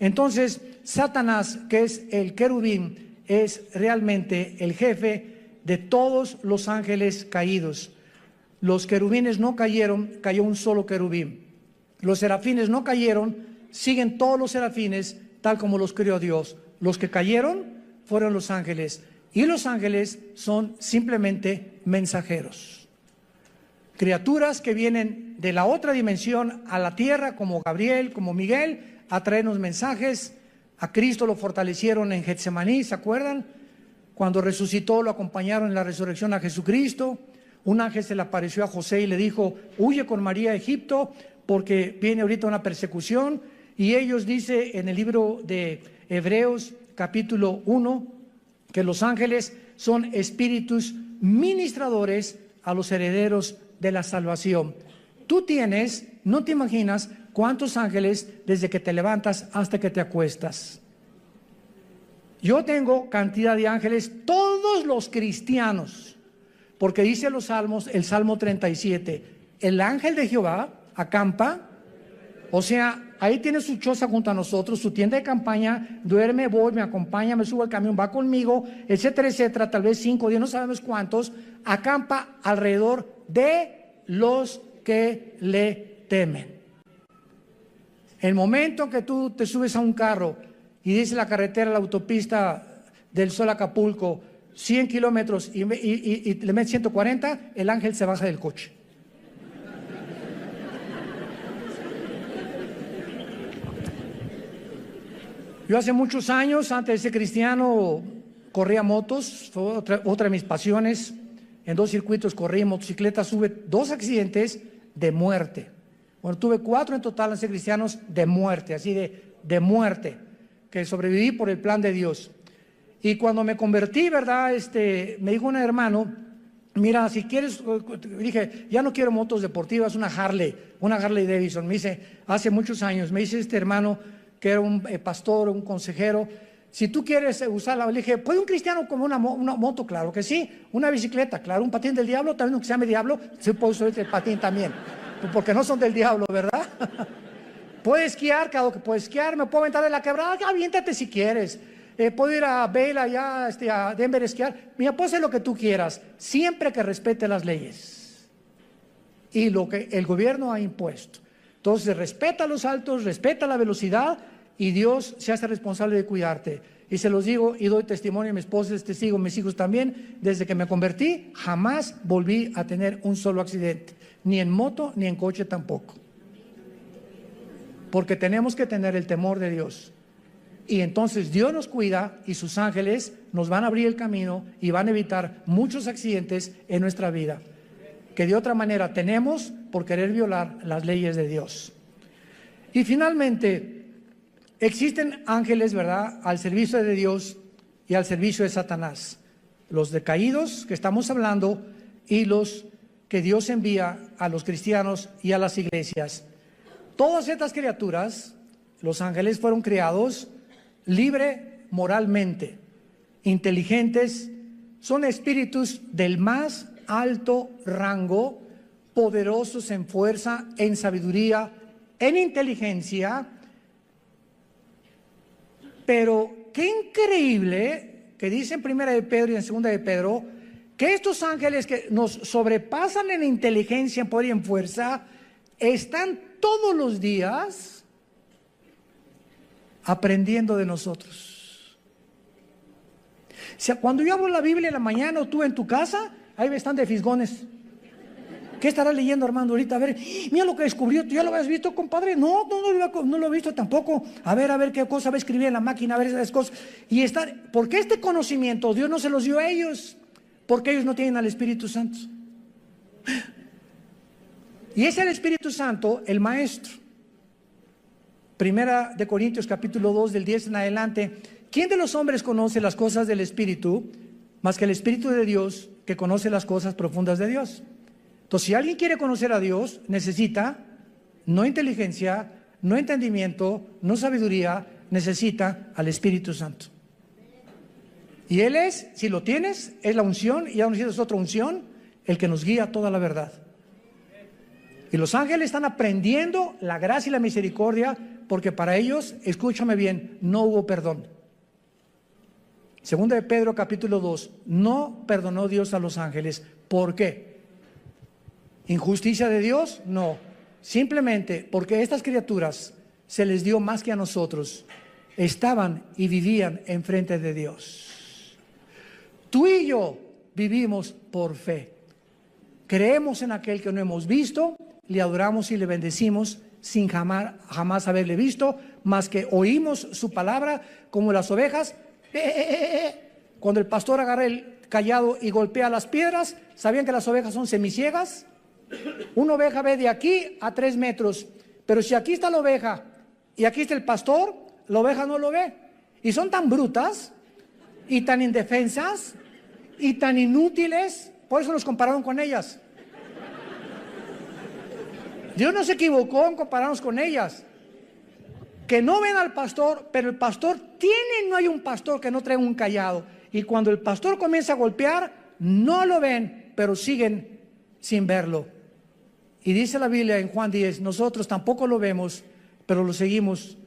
Entonces, Satanás, que es el querubín, es realmente el jefe de todos los ángeles caídos. Los querubines no cayeron, cayó un solo querubín. Los serafines no cayeron, siguen todos los serafines tal como los creó Dios. Los que cayeron fueron los ángeles, y los ángeles son simplemente mensajeros. Criaturas que vienen de la otra dimensión a la tierra, como Gabriel, como Miguel, a traernos mensajes. A Cristo lo fortalecieron en Getsemaní, ¿se acuerdan? Cuando resucitó, lo acompañaron en la resurrección a Jesucristo. Un ángel se le apareció a José y le dijo, huye con María a Egipto porque viene ahorita una persecución. Y ellos, dice en el libro de Hebreos capítulo 1, que los ángeles son espíritus ministradores a los herederos de la salvación. Tú tienes, no te imaginas cuántos ángeles desde que te levantas hasta que te acuestas. Yo tengo cantidad de ángeles, todos los cristianos, porque dice los salmos, el Salmo 37, el ángel de Jehová acampa, o sea, ahí tiene su choza junto a nosotros, su tienda de campaña, duerme, voy, me acompaña, me subo al camión, va conmigo, etcétera, etcétera, tal vez 5, 10, no sabemos cuántos, acampa alrededor de los que le temen. El momento que tú te subes a un carro y dice la carretera, la autopista del Sol a Acapulco, 100 kilómetros y le metes 140, el ángel se baja del coche. Yo hace muchos años, antes de ser cristiano, corría motos, fue otra de mis pasiones. En 2 circuitos corrí motocicletas, tuve 2 accidentes de muerte. Bueno, tuve 4 en total en ser cristianos de muerte, así de muerte, que sobreviví por el plan de Dios. Y cuando me convertí, ¿verdad? Me dijo un hermano, mira, si quieres, dije, ya no quiero motos deportivas, una Harley Davidson. Me dice, hace muchos años, me dice este hermano, que era un pastor, un consejero, si tú quieres usarla, le dije, ¿puede un cristiano como una moto? Claro que sí. Una bicicleta, claro. Un patín del diablo, también aunque se llame diablo, se puede usar el patín también, porque no son del diablo, ¿verdad? Puedo esquiar, claro que puedo esquiar, me puedo aventar de la quebrada, aviéntate si quieres. Puedo ir a Vail allá, a Denver a esquiar. Mira, puedes hacer lo que tú quieras, siempre que respete las leyes y lo que el gobierno ha impuesto. Entonces, respeta los altos, respeta la velocidad y Dios se hace responsable de cuidarte. Y se los digo y doy testimonio, mi esposa es testigo, mis hijos también. Desde que me convertí, jamás volví a tener un solo accidente, ni en moto, ni en coche tampoco. Porque tenemos que tener el temor de Dios. Y entonces Dios nos cuida y sus ángeles nos van a abrir el camino y van a evitar muchos accidentes en nuestra vida, que de otra manera tenemos por querer violar las leyes de Dios. Y finalmente, existen ángeles, ¿verdad?, al servicio de Dios y al servicio de Satanás. Los decaídos que estamos hablando y los que Dios envía a los cristianos y a las iglesias. Todas estas criaturas, los ángeles, fueron creados libre moralmente, inteligentes, son espíritus del más alto rango, poderosos en fuerza, en sabiduría, en inteligencia. Pero qué increíble que dice en 1 de Pedro y en 2 de Pedro que estos ángeles que nos sobrepasan en inteligencia, en poder y en fuerza, están todos los días aprendiendo de nosotros. O sea, cuando yo abro la Biblia en la mañana o tú en tu casa, ahí están de fisgones. ¿Qué estará leyendo, Armando, ahorita? A ver, mira lo que descubrió. ¿Tú ya lo habías visto, compadre? No lo he visto tampoco. A ver qué cosa va a escribir en la máquina, a ver esas cosas. Porque este conocimiento Dios no se los dio a ellos, porque ellos no tienen al Espíritu Santo. Y es el Espíritu Santo el maestro. 1 de Corintios capítulo 2 del 10 en adelante. ¿Quién de los hombres conoce las cosas del Espíritu más que el Espíritu de Dios, que conoce las cosas profundas de Dios? Entonces, si alguien quiere conocer a Dios, necesita no inteligencia, no entendimiento, no sabiduría, necesita al Espíritu Santo. Y Él es, si lo tienes, es la unción, y aún si es otra unción, el que nos guía a toda la verdad. Y los ángeles están aprendiendo la gracia y la misericordia, porque para ellos, escúchame bien, no hubo perdón. 2 de Pedro capítulo 2, no perdonó Dios a los ángeles. ¿Por qué? ¿Injusticia de Dios? No. Simplemente porque estas criaturas se les dio más que a nosotros. Estaban y vivían enfrente de Dios. Tú y yo vivimos por fe. Creemos en aquel que no hemos visto, le adoramos y le bendecimos sin jamás haberle visto, más que oímos su palabra como las ovejas. Cuando el pastor agarra el cayado y golpea las piedras, ¿sabían que las ovejas son semiciegas? Una oveja ve de aquí a 3 metros, pero si aquí está la oveja y aquí está el pastor, la oveja no lo ve. Y son tan brutas y tan indefensas y tan inútiles, por eso los compararon con ellas. Dios no se equivocó en compararnos con ellas, que no ven al pastor, pero el pastor no hay un pastor que no traiga un cayado. Y cuando el pastor comienza a golpear, no lo ven, pero siguen sin verlo. Y dice la Biblia en Juan 10, nosotros tampoco lo vemos, pero lo seguimos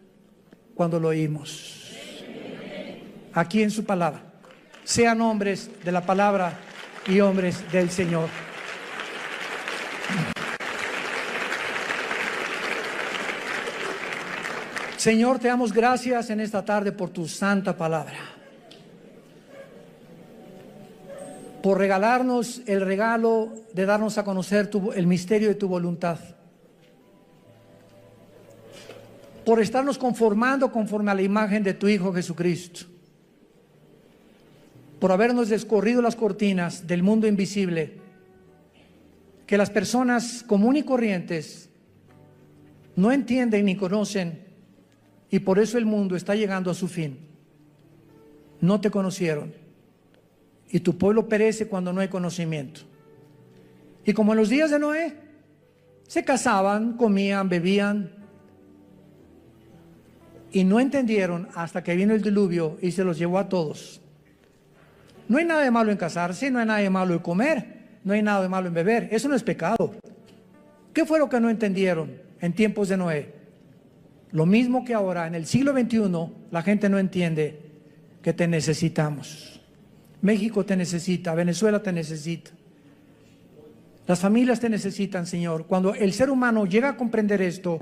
cuando lo oímos. Aquí en su palabra. Sean hombres de la palabra y hombres del Señor. Señor, te damos gracias en esta tarde por tu santa palabra, por regalarnos el regalo de darnos a conocer el misterio de tu voluntad, por estarnos conformando conforme a la imagen de tu Hijo Jesucristo, por habernos descorrido las cortinas del mundo invisible, que las personas comunes y corrientes no entienden ni conocen, y por eso el mundo está llegando a su fin. No te conocieron, y tu pueblo perece cuando no hay conocimiento. Y como en los días de Noé, se casaban, comían, bebían, y no entendieron hasta que vino el diluvio y se los llevó a todos. No hay nada de malo en casarse, no hay nada de malo en comer, no hay nada de malo en beber, eso no es pecado. ¿Qué fue lo que no entendieron en tiempos de Noé? Lo mismo que ahora, en el siglo XXI, la gente no entiende que te necesitamos. México te necesita, Venezuela te necesita. Las familias te necesitan, Señor. Cuando el ser humano llega a comprender esto,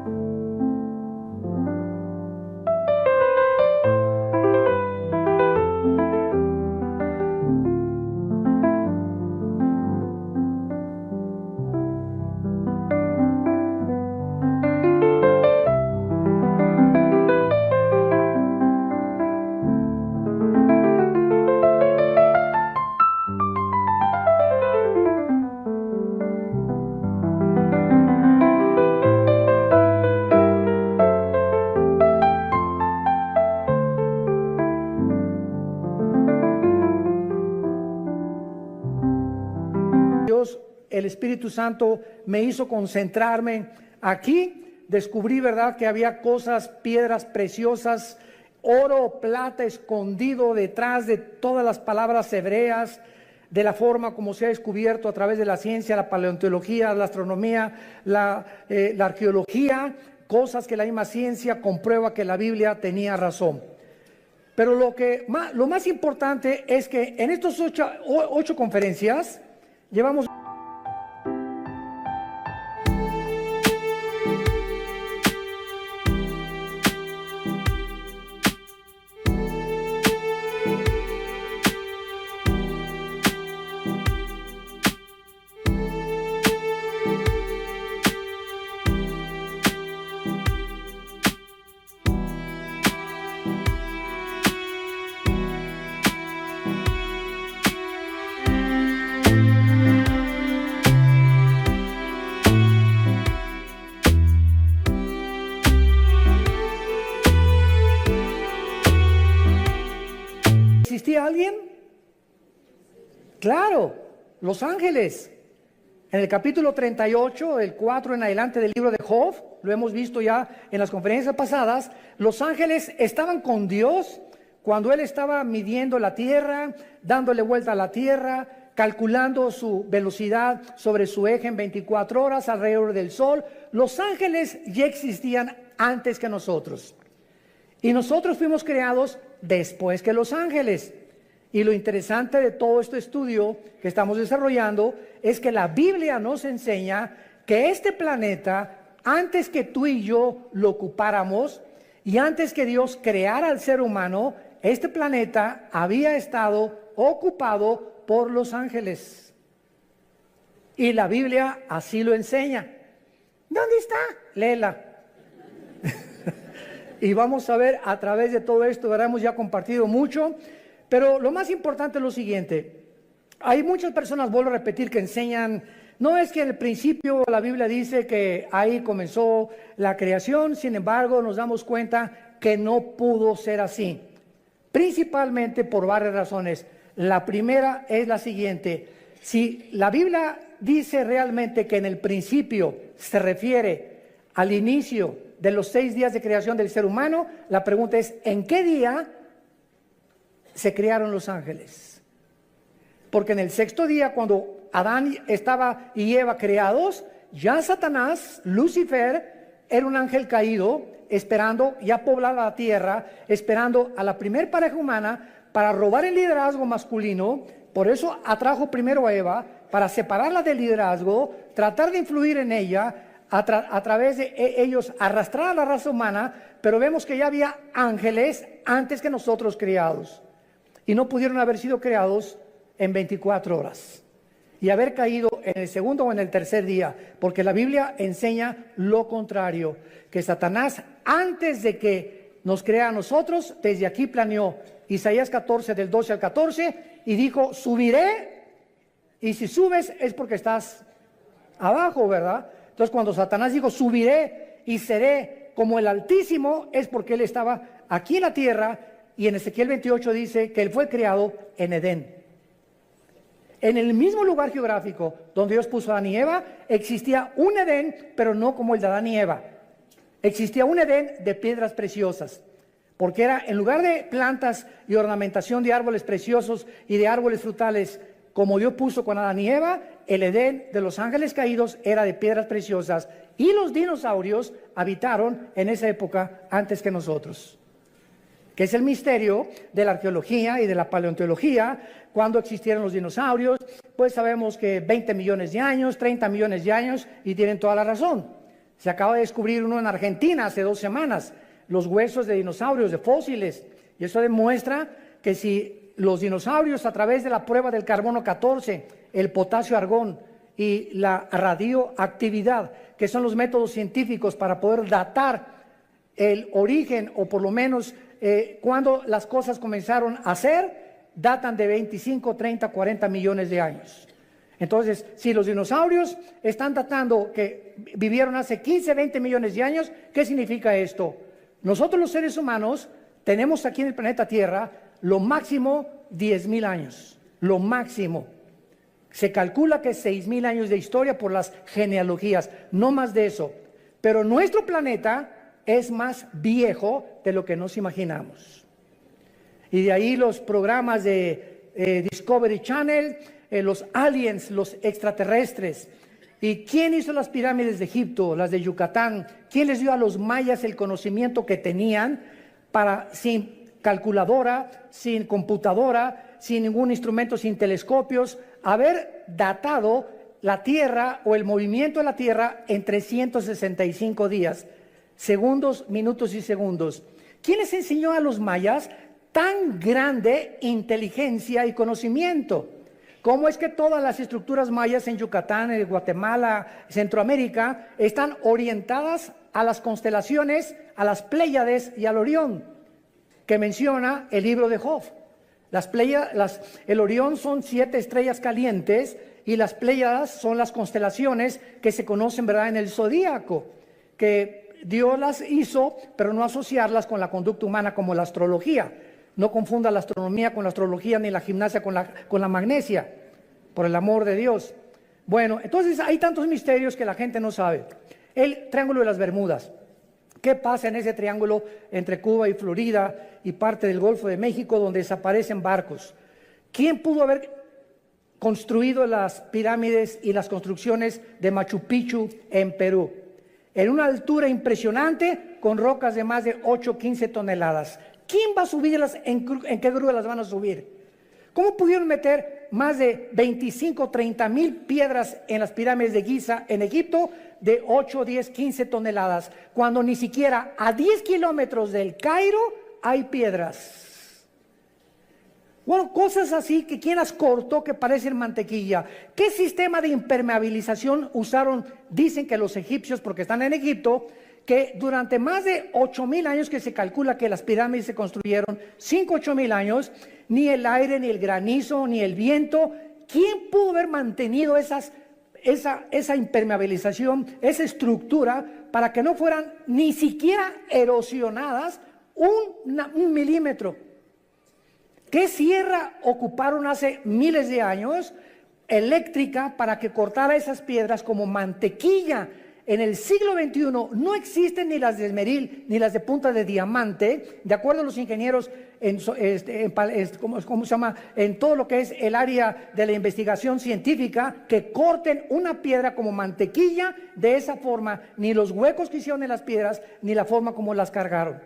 el Espíritu Santo me hizo concentrarme aquí. Descubrí, ¿verdad?, que había cosas, piedras preciosas, oro, plata escondido detrás de todas las palabras hebreas, de la forma como se ha descubierto a través de la ciencia, la paleontología, la astronomía, la arqueología, cosas que la misma ciencia comprueba que la Biblia tenía razón. Pero lo más importante es que en estos ocho conferencias llevamos ¿Existía alguien? Claro, los ángeles. En el capítulo 38, del 4 en adelante del libro de Job, lo hemos visto ya en las conferencias pasadas, los ángeles estaban con Dios cuando Él estaba midiendo la tierra, dándole vuelta a la tierra, calculando su velocidad sobre su eje en 24 horas alrededor del sol. Los ángeles ya existían antes que nosotros. Y nosotros fuimos creados después que los ángeles. Y lo interesante de todo este estudio que estamos desarrollando es que la Biblia nos enseña que este planeta, antes que tú y yo lo ocupáramos y antes que Dios creara al ser humano, este planeta había estado ocupado por los ángeles. Y la Biblia así lo enseña. ¿Dónde está? Léela. Y vamos a ver a través de todo esto, ¿verdad? Hemos ya compartido mucho, pero lo más importante es lo siguiente. Hay muchas personas, vuelvo a repetir, que enseñan, no es que en el principio la Biblia dice que ahí comenzó la creación, sin embargo nos damos cuenta que no pudo ser así, principalmente por varias razones. La primera es la siguiente: si la Biblia dice realmente que en el principio se refiere al inicio de los 6 días de creación del ser humano, la pregunta es, ¿en qué día se crearon los ángeles? Porque en el 6º día, cuando Adán estaba y Eva creados, ya Satanás, Lucifer, era un ángel caído, esperando ya poblar la tierra, esperando a la primer pareja humana para robar el liderazgo masculino. Por eso atrajo primero a Eva, para separarla del liderazgo, tratar de influir en ella, a través de ellos arrastrar a la raza humana. Pero vemos que ya había ángeles antes que nosotros creados, y no pudieron haber sido creados en 24 horas. y haber caído en el segundo o en el tercer día, porque la Biblia enseña lo contrario, que Satanás, antes de que nos crea a nosotros, desde aquí planeó Isaías 14, del 12 al 14, y dijo, subiré, y si subes es porque estás abajo, ¿verdad? Entonces cuando Satanás dijo, subiré y seré como el Altísimo, es porque él estaba aquí en la tierra, y en Ezequiel 28 dice que él fue creado en Edén. En el mismo lugar geográfico donde Dios puso a Adán y Eva, existía un Edén, pero no como el de Adán y Eva. Existía un Edén de piedras preciosas, porque era, en lugar de plantas y ornamentación de árboles preciosos y de árboles frutales, como Dios puso con Adán y Eva, el Edén de los ángeles caídos era de piedras preciosas, y los dinosaurios habitaron en esa época antes que nosotros, que es el misterio de la arqueología y de la paleontología. Cuando existieron los dinosaurios, pues sabemos que 20 millones de años, 30 millones de años, y tienen toda la razón. Se acaba de descubrir uno en Argentina hace 2 semanas, los huesos de dinosaurios, de fósiles, y eso demuestra que si los dinosaurios, a través de la prueba del carbono 14, el potasio argón y la radioactividad, que son los métodos científicos para poder datar el origen, o por lo menos cuando las cosas comenzaron a ser, datan de 25, 30, 40 millones de años. Entonces, si los dinosaurios están datando que vivieron hace 15, 20 millones de años, ¿qué significa esto? Nosotros los seres humanos tenemos aquí en el planeta Tierra lo máximo 10,000 años, lo máximo. Se calcula que 6,000 años de historia por las genealogías, no más de eso. Pero nuestro planeta es más viejo de lo que nos imaginamos. Y de ahí los programas de Discovery Channel, los aliens, los extraterrestres. ¿Y quién hizo las pirámides de Egipto, las de Yucatán? ¿Quién les dio a los mayas el conocimiento que tenían para, sin calculadora, sin computadora, sin ningún instrumento, sin telescopios, haber datado la Tierra o el movimiento de la Tierra en 365 días, segundos, minutos y segundos? ¿Quién les enseñó a los mayas tan grande inteligencia y conocimiento? ¿Cómo es que todas las estructuras mayas en Yucatán, en Guatemala, Centroamérica, están orientadas a las constelaciones, a las Pléyades y al Orión, que menciona el libro de Job? El Orión son 7 estrellas calientes, y las Pléyades son las constelaciones que se conocen, ¿verdad?, en el zodíaco, que Dios las hizo, pero no asociarlas con la conducta humana como la astrología. No confunda la astronomía con la astrología, ni la gimnasia con la magnesia, por el amor de Dios. Bueno, entonces hay tantos misterios que la gente no sabe. El Triángulo de las Bermudas. ¿Qué pasa en ese triángulo entre Cuba y Florida y parte del Golfo de México, donde desaparecen barcos? ¿Quién pudo haber construido las pirámides y las construcciones de Machu Picchu en Perú? En una altura impresionante, con rocas de más de 8, 15 toneladas. ¿Quién va a subirlas? ¿En qué grúa las van a subir? ¿Cómo pudieron meter más de 25, 30 mil piedras en las pirámides de Giza en Egipto de 8, 10, 15 toneladas, cuando ni siquiera a 10 kilómetros del Cairo hay piedras? Bueno, cosas así que quién las cortó que parecen mantequilla. ¿Qué sistema de impermeabilización usaron? Dicen que los egipcios, porque están en Egipto, que durante más de 8,000 años que se calcula que las pirámides se construyeron, 5, 8,000 años, ni el aire, ni el granizo, ni el viento, ¿quién pudo haber mantenido esa impermeabilización, esa estructura, para que no fueran ni siquiera erosionadas un milímetro? ¿Qué sierra ocuparon hace miles de años eléctrica para que cortara esas piedras como mantequilla? En el siglo XXI no existen ni las de esmeril ni las de punta de diamante, de acuerdo a los ingenieros ¿cómo se llama?, en todo lo que es el área de la investigación científica, que corten una piedra como mantequilla de esa forma, ni los huecos que hicieron en las piedras, ni la forma como las cargaron.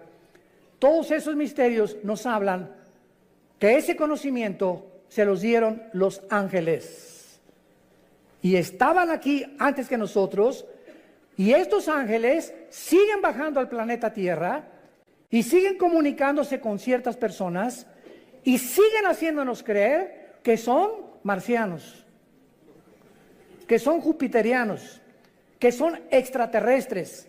Todos esos misterios nos hablan que ese conocimiento se los dieron los ángeles, y estaban aquí antes que nosotros. Y estos ángeles siguen bajando al planeta Tierra y siguen comunicándose con ciertas personas y siguen haciéndonos creer que son marcianos. que son jupiterianos, que son extraterrestres,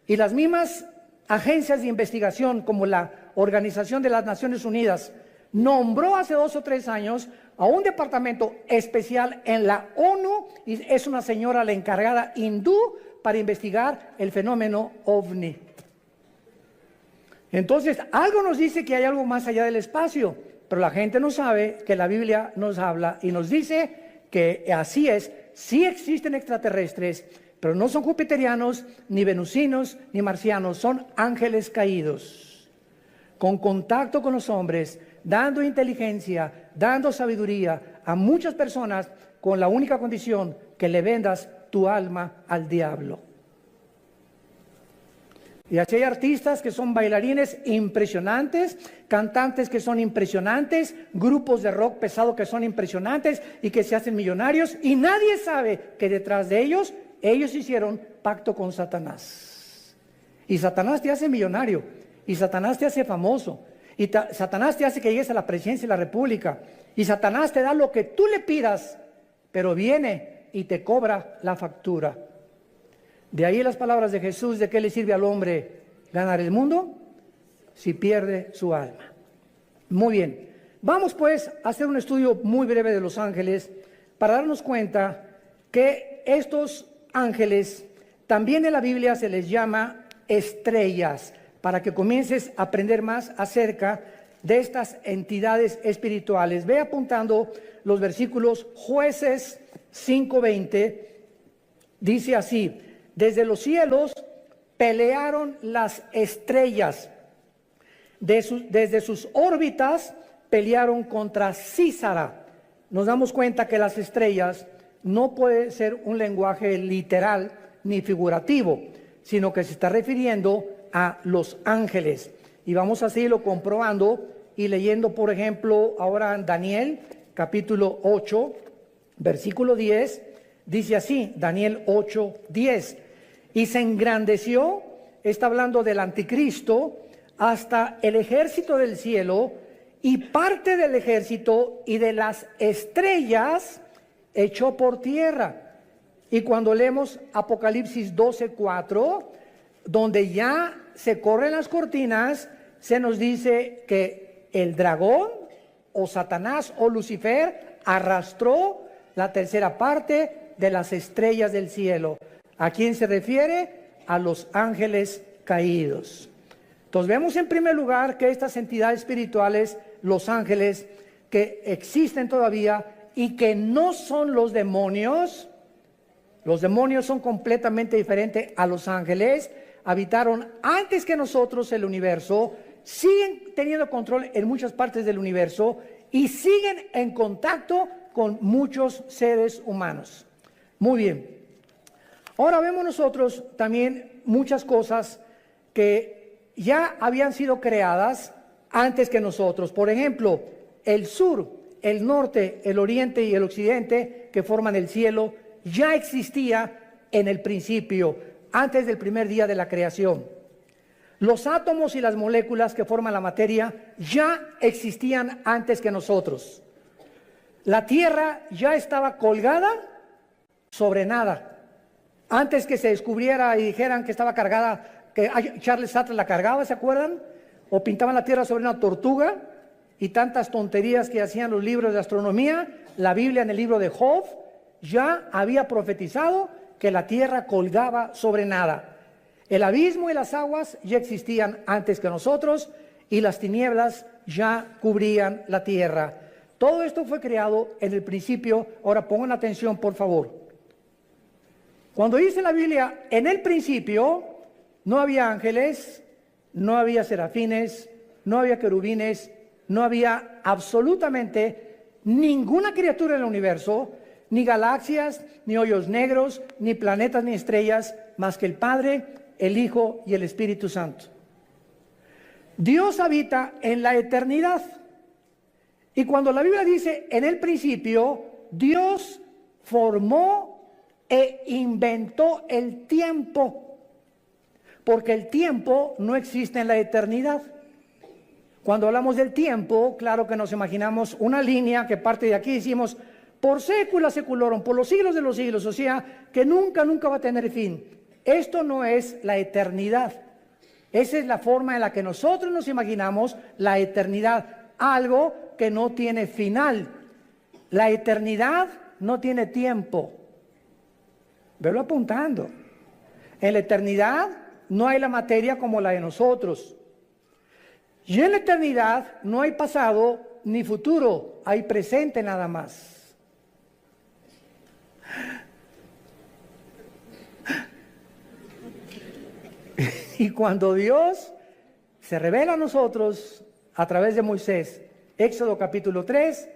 y las mismas agencias de investigación como la Organización de las Naciones Unidas nombró hace 2 o 3 años a un departamento especial en la ONU, y es una señora la encargada hindú para investigar el fenómeno OVNI. Entonces, algo nos dice que hay algo más allá del espacio, pero la gente no sabe que la Biblia nos habla y nos dice que así es. Sí existen extraterrestres, pero no son jupiterianos, ni venusinos, ni marcianos, son ángeles caídos, con contacto con los hombres, dando inteligencia, dando sabiduría a muchas personas, con la única condición que le vendas tu alma al diablo. Y así hay artistas que son bailarines impresionantes, cantantes que son impresionantes, grupos de rock pesado que son impresionantes y que se hacen millonarios, y nadie sabe que detrás de ellos hicieron pacto con Satanás. Y Satanás te hace millonario, y Satanás te hace famoso, y Satanás te hace que llegues a la presidencia de la república, y Satanás te da lo que tú le pidas, pero viene y te cobra la factura. De ahí las palabras de Jesús: ¿de qué le sirve al hombre ganar el mundo si pierde su alma? Muy bien, vamos pues a hacer un estudio muy breve de los ángeles para darnos cuenta que estos ángeles también en la Biblia se les llama estrellas, para que comiences a aprender más acerca de estas entidades espirituales. Ve apuntando los versículos. Jueces 5:20 dice así: desde los cielos pelearon las estrellas, desde sus órbitas pelearon contra Císara. Nos damos cuenta que las estrellas no puede ser un lenguaje literal ni figurativo, sino que se está refiriendo a los ángeles. Y vamos a seguirlo comprobando y leyendo, por ejemplo, ahora en Daniel capítulo 8, versículo 10, dice así, Daniel 8:10, y se engrandeció, está hablando del anticristo, hasta el ejército del cielo, y parte del ejército y de las estrellas echó por tierra. Y cuando leemos Apocalipsis 12:4, donde ya se corren las cortinas, se nos dice que el dragón o Satanás o Lucifer arrastró la tercera parte de las estrellas del cielo. ¿A quién se refiere? A los ángeles caídos. Entonces vemos en primer lugar que estas entidades espirituales, los ángeles, que existen todavía y que no son los demonios son completamente diferentes a los ángeles, habitaron antes que nosotros el universo, siguen teniendo control en muchas partes del universo y siguen en contacto con muchos seres humanos. Muy bien. Ahora vemos nosotros también muchas cosas que ya habían sido creadas antes que nosotros. Por ejemplo, el sur, el norte, el oriente y el occidente, que forman el cielo, ya existía en el principio, antes del primer día de la creación. Los átomos y las moléculas que forman la materia ya existían antes que nosotros. La Tierra ya estaba colgada sobre nada. Antes que se descubriera y dijeran que estaba cargada, que Charles Sattler la cargaba, ¿se acuerdan? O pintaban la Tierra sobre una tortuga, y tantas tonterías que hacían los libros de astronomía. La Biblia en el libro de Job ya había profetizado que la Tierra colgaba sobre nada. El abismo y las aguas ya existían antes que nosotros, y las tinieblas ya cubrían la tierra. Todo esto fue creado en el principio. Ahora pongan atención, por favor. Cuando dice la Biblia, en el principio, no había ángeles, no había serafines, no había querubines, no había absolutamente ninguna criatura en el universo, ni galaxias, ni hoyos negros, ni planetas, ni estrellas, más que el Padre, el Hijo y el Espíritu Santo. Dios habita en la eternidad. Y cuando la Biblia dice en el principio, Dios formó e inventó el tiempo, porque el tiempo no existe en la eternidad. Cuando hablamos del tiempo, claro que nos imaginamos una línea que parte de aquí y decimos, por sécula seculorum, por los siglos de los siglos, o sea, que nunca, nunca va a tener fin. Esto no es la eternidad. Esa es la forma en la que nosotros nos imaginamos la eternidad, algo que no tiene final. La eternidad no tiene tiempo. Velo apuntando. En la eternidad no hay la materia como la de nosotros. Y en la eternidad no hay pasado ni futuro, hay presente nada más. Y cuando Dios se revela a nosotros a través de Moisés, Éxodo capítulo 3,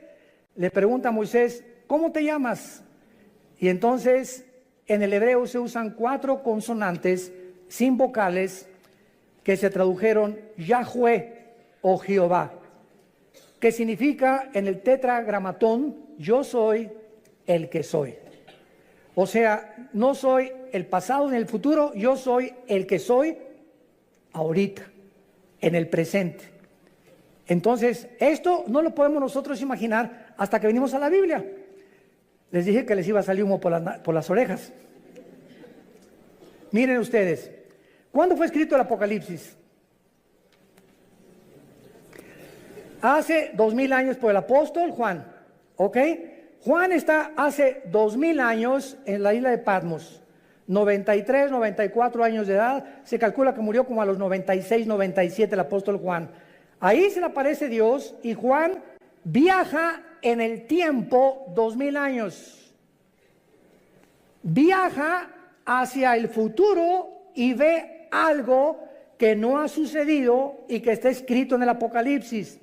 le pregunta a Moisés, ¿cómo te llamas? Y entonces en el hebreo se usan 4 consonantes sin vocales que se tradujeron Yahweh o Jehová, que significa en el tetragramatón, yo soy el que soy. O sea, no soy el pasado ni el futuro, yo soy el que soy ahorita, en el presente. Entonces, esto no lo podemos nosotros imaginar hasta que venimos a la Biblia. Les dije que les iba a salir humo por las orejas. Miren ustedes, ¿cuándo fue escrito el Apocalipsis? Hace 2000 años por el apóstol Juan, ¿ok? Juan está hace 2000 años en la isla de Patmos, 93, 94 años de edad, se calcula que murió como a los 96, 97 el apóstol Juan. Ahí se le aparece Dios y Juan viaja en el tiempo 2000 años. Viaja hacia el futuro y ve algo que no ha sucedido y que está escrito en el Apocalipsis.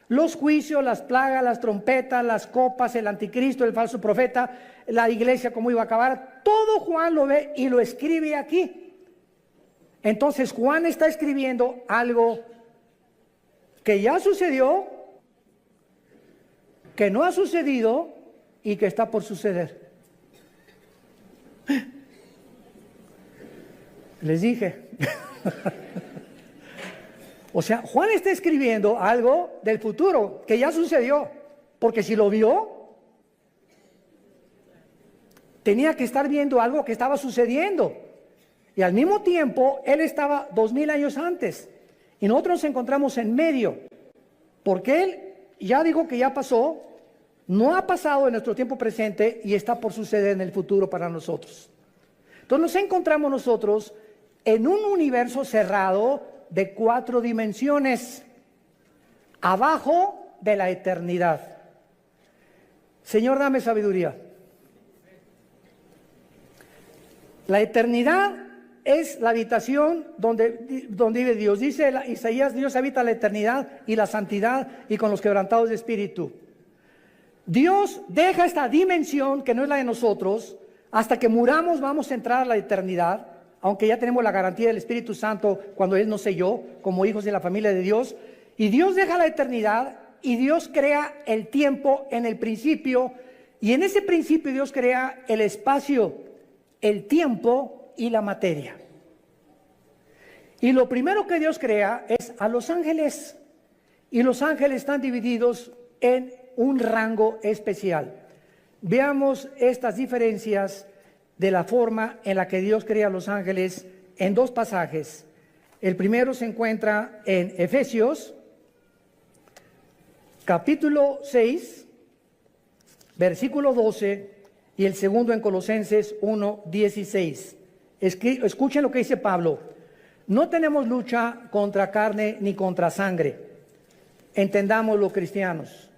Los juicios, las plagas, las trompetas, las copas, el anticristo, el falso profeta, la iglesia cómo iba a acabar, todo Juan lo ve y lo escribe aquí. Entonces Juan está escribiendo algo que ya sucedió, que no ha sucedido y que está por suceder. Les dije. O sea, Juan está escribiendo algo del futuro que ya sucedió, porque si lo vio, tenía que estar viendo algo que estaba sucediendo. Y al mismo tiempo, él estaba 2000 años antes. Y nosotros nos encontramos en medio, porque él ya dijo que ya pasó, no ha pasado en nuestro tiempo presente y está por suceder en el futuro para nosotros. Entonces nos encontramos nosotros en un universo cerrado de 4 dimensiones, abajo de la eternidad. Señor, dame sabiduría. La eternidad es la habitación donde vive Dios. Dice Isaías, Dios habita la eternidad y la santidad y con los quebrantados de espíritu. Dios deja esta dimensión que no es la de nosotros, hasta que muramos vamos a entrar a la eternidad, aunque ya tenemos la garantía del Espíritu Santo cuando Él nos selló como hijos de la familia de Dios. Y Dios deja la eternidad y Dios crea el tiempo en el principio. Y en ese principio Dios crea el espacio, el tiempo y la materia. Y lo primero que Dios crea es a los ángeles. Y los ángeles están divididos en un rango especial. Veamos estas diferencias de la forma en la que Dios crea a los ángeles en 2 pasajes. El primero se encuentra en Efesios, capítulo 6, versículo 12, y el segundo en Colosenses 1, 16. Escuchen lo que dice Pablo. No tenemos lucha contra carne ni contra sangre. Entendámoslo, cristianos.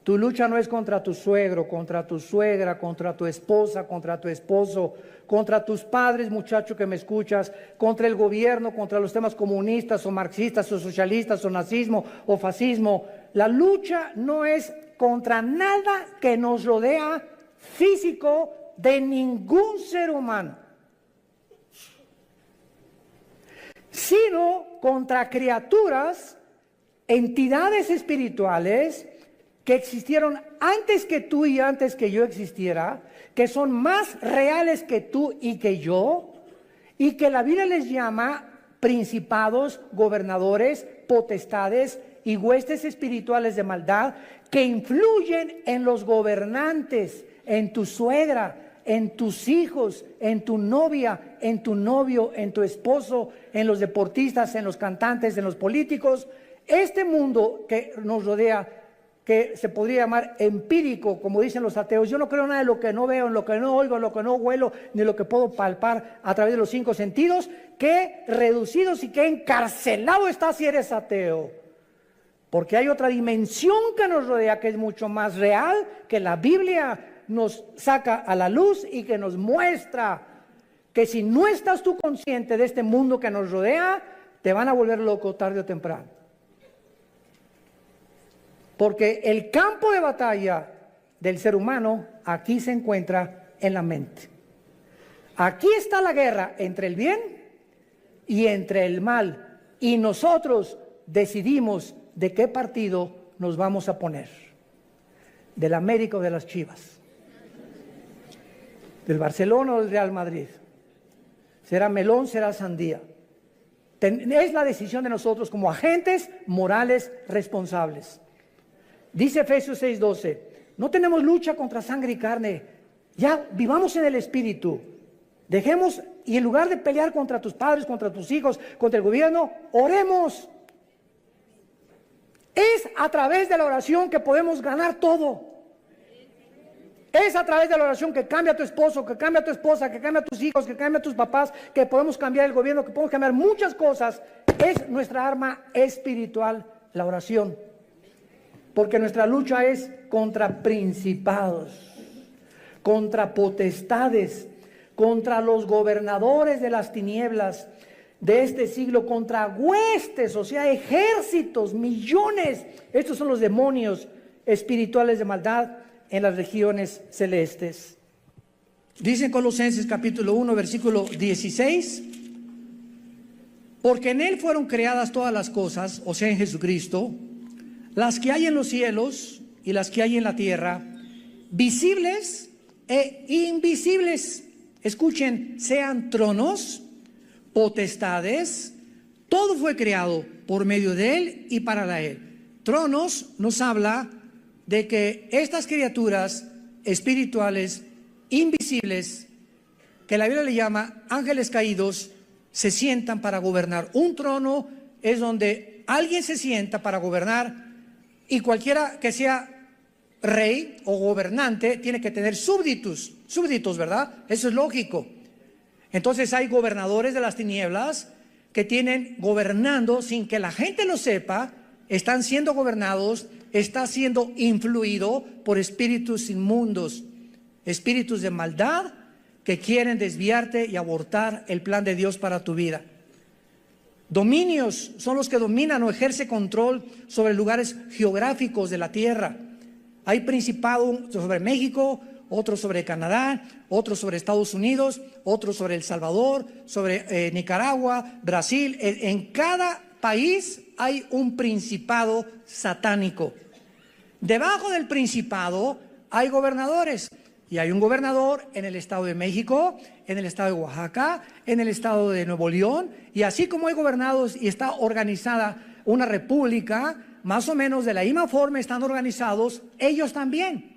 Tu lucha no es contra tu suegro, contra tu suegra, contra tu esposa, contra tu esposo, contra tus padres, muchacho que me escuchas, contra el gobierno, contra los temas comunistas o marxistas o socialistas o nazismo o fascismo. La lucha no es contra nada que nos rodea físico de ningún ser humano, sino contra criaturas, entidades espirituales que existieron antes que tú y antes que yo existiera, que son más reales que tú y que yo, y que la Biblia les llama principados, gobernadores, potestades y huestes espirituales de maldad, que influyen en los gobernantes, en tu suegra, en tus hijos, en tu novia, en tu novio, en tu esposo, en los deportistas, en los cantantes, en los políticos. Este mundo que nos rodea, que se podría llamar empírico, como dicen los ateos. Yo no creo nada de lo que no veo, en lo que no oigo, en lo que no huelo, ni lo que puedo palpar a través de los 5 sentidos. Qué reducidos y qué encarcelado estás si eres ateo. Porque hay otra dimensión que nos rodea, que es mucho más real, que la Biblia nos saca a la luz y que nos muestra que si no estás tú consciente de este mundo que nos rodea, te van a volver loco tarde o temprano. Porque el campo de batalla del ser humano aquí se encuentra en la mente. Aquí está la guerra entre el bien y entre el mal. Y nosotros decidimos de qué partido nos vamos a poner. Del América o de las Chivas. Del Barcelona o del Real Madrid. Será melón, será sandía. Es la decisión de nosotros como agentes morales responsables. Dice Efesios 6:12, no tenemos lucha contra sangre y carne, ya vivamos en el Espíritu. Dejemos, y en lugar de pelear contra tus padres, contra tus hijos, contra el gobierno, oremos. Es a través de la oración que podemos ganar todo. Es a través de la oración que cambia a tu esposo, que cambia a tu esposa, que cambia a tus hijos, que cambia a tus papás, que podemos cambiar el gobierno, que podemos cambiar muchas cosas. Es nuestra arma espiritual, la oración. Porque nuestra lucha es contra principados, contra potestades, contra los gobernadores de las tinieblas de este siglo, contra huestes, o sea, ejércitos, millones. Estos son los demonios espirituales de maldad en las regiones celestes. Dice en Colosenses capítulo 1, versículo 16, porque en Él fueron creadas todas las cosas, o sea, en Jesucristo, las que hay en los cielos y las que hay en la tierra, visibles e invisibles. Escuchen, sean tronos, potestades, todo fue creado por medio de Él y para Él. Tronos nos habla de que estas criaturas espirituales, invisibles, que la Biblia le llama ángeles caídos, se sientan para gobernar. Un trono es donde alguien se sienta para gobernar. Y cualquiera que sea rey o gobernante tiene que tener súbditos, ¿verdad? Eso es lógico. Entonces hay gobernadores de las tinieblas que tienen gobernando sin que la gente lo sepa, están siendo gobernados, está siendo influido por espíritus inmundos, espíritus de maldad que quieren desviarte y abortar el plan de Dios para tu vida. Dominios son los que dominan o ejercen control sobre lugares geográficos de la tierra. Hay principado sobre México, otro sobre Canadá, otro sobre Estados Unidos, otro sobre El Salvador, sobre Nicaragua, Brasil. En cada país hay un principado satánico. Debajo del principado hay gobernadores. Y hay un gobernador en el estado de México, en el estado de Oaxaca, en el estado de Nuevo León. Y así como hay gobernados y está organizada una república, más o menos de la misma forma están organizados ellos también.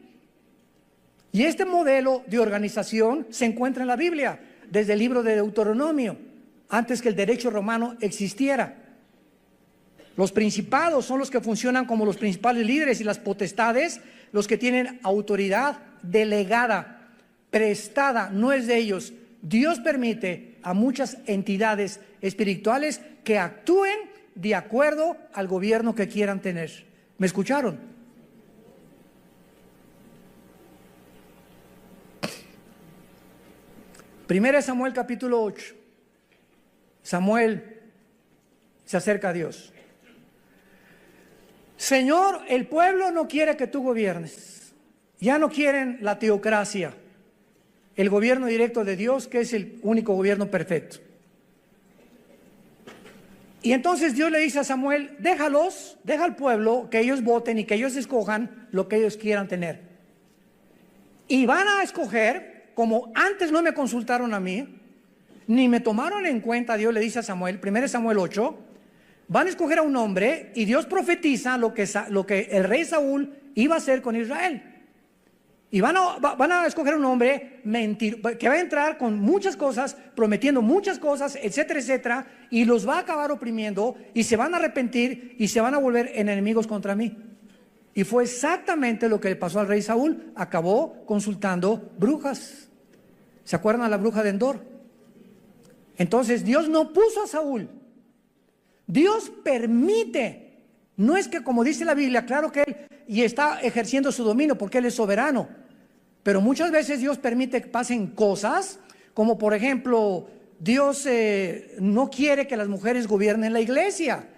Y este modelo de organización se encuentra en la Biblia, desde el libro de Deuteronomio, antes que el derecho romano existiera. Los principados son los que funcionan como los principales líderes y las potestades, los que tienen autoridad delegada, prestada, no es de ellos. Dios permite a muchas entidades espirituales que actúen de acuerdo al gobierno que quieran tener. ¿Me escucharon? Primera de Samuel capítulo 8. Samuel se acerca a Dios. Señor, el pueblo no quiere que tú gobiernes. Ya no quieren la teocracia, el gobierno directo de Dios, que es el único gobierno perfecto. Y entonces Dios le dice a Samuel, deja al pueblo que ellos voten y que ellos escojan lo que ellos quieran tener. Y van a escoger, como antes no me consultaron a mí, ni me tomaron en cuenta, Dios le dice a Samuel, 1 Samuel 8, van a escoger a un hombre y Dios profetiza lo que el rey Saúl iba a ser con Israel. Y van a escoger un hombre que va a entrar con muchas cosas, prometiendo muchas cosas, etcétera, etcétera, y los va a acabar oprimiendo, y se van a arrepentir, y se van a volver en enemigos contra mí. Y fue exactamente lo que le pasó al rey Saúl. Acabó consultando brujas. ¿Se acuerdan a la bruja de Endor? Entonces Dios no puso a Saúl. Dios permite. No es que, como dice la Biblia, claro que él y está ejerciendo su dominio porque él es soberano, pero muchas veces Dios permite que pasen cosas, como por ejemplo, Dios no quiere que las mujeres gobiernen la iglesia,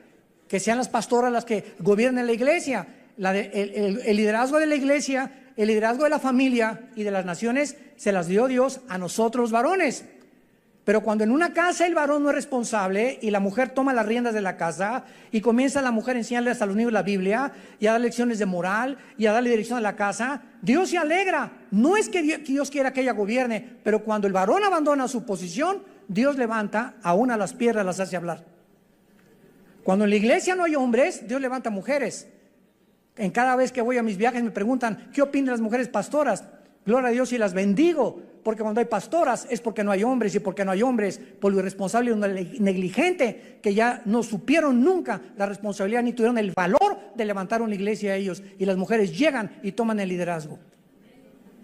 que sean las pastoras las que gobiernen la iglesia. El liderazgo de la iglesia, el liderazgo de la familia y de las naciones se las dio Dios a nosotros los varones. Pero cuando en una casa el varón no es responsable y la mujer toma las riendas de la casa y comienza la mujer a enseñarles a los niños la Biblia y a dar lecciones de moral y a darle dirección a la casa, Dios se alegra. No es que Dios quiera que ella gobierne, pero cuando el varón abandona su posición, Dios levanta aún a las piedras, las hace hablar. Cuando en la iglesia no hay hombres, Dios levanta mujeres. En cada vez que voy a mis viajes me preguntan, ¿qué opinan las mujeres pastoras? Gloria a Dios y las bendigo, porque cuando hay pastoras es porque no hay hombres, y porque no hay hombres por lo irresponsable y negligente, que ya no supieron nunca la responsabilidad ni tuvieron el valor de levantar una iglesia a ellos, y las mujeres llegan y toman el liderazgo.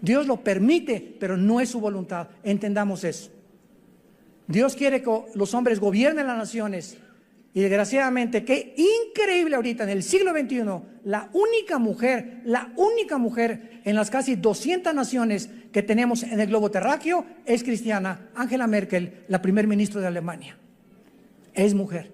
Dios lo permite, pero no es su voluntad. Entendamos eso. Dios quiere que los hombres gobiernen las naciones. Y desgraciadamente, qué increíble ahorita en el siglo XXI, la única mujer en las casi 200 naciones que tenemos en el globo terráqueo es cristiana. Angela Merkel, la primer ministro de Alemania, es mujer.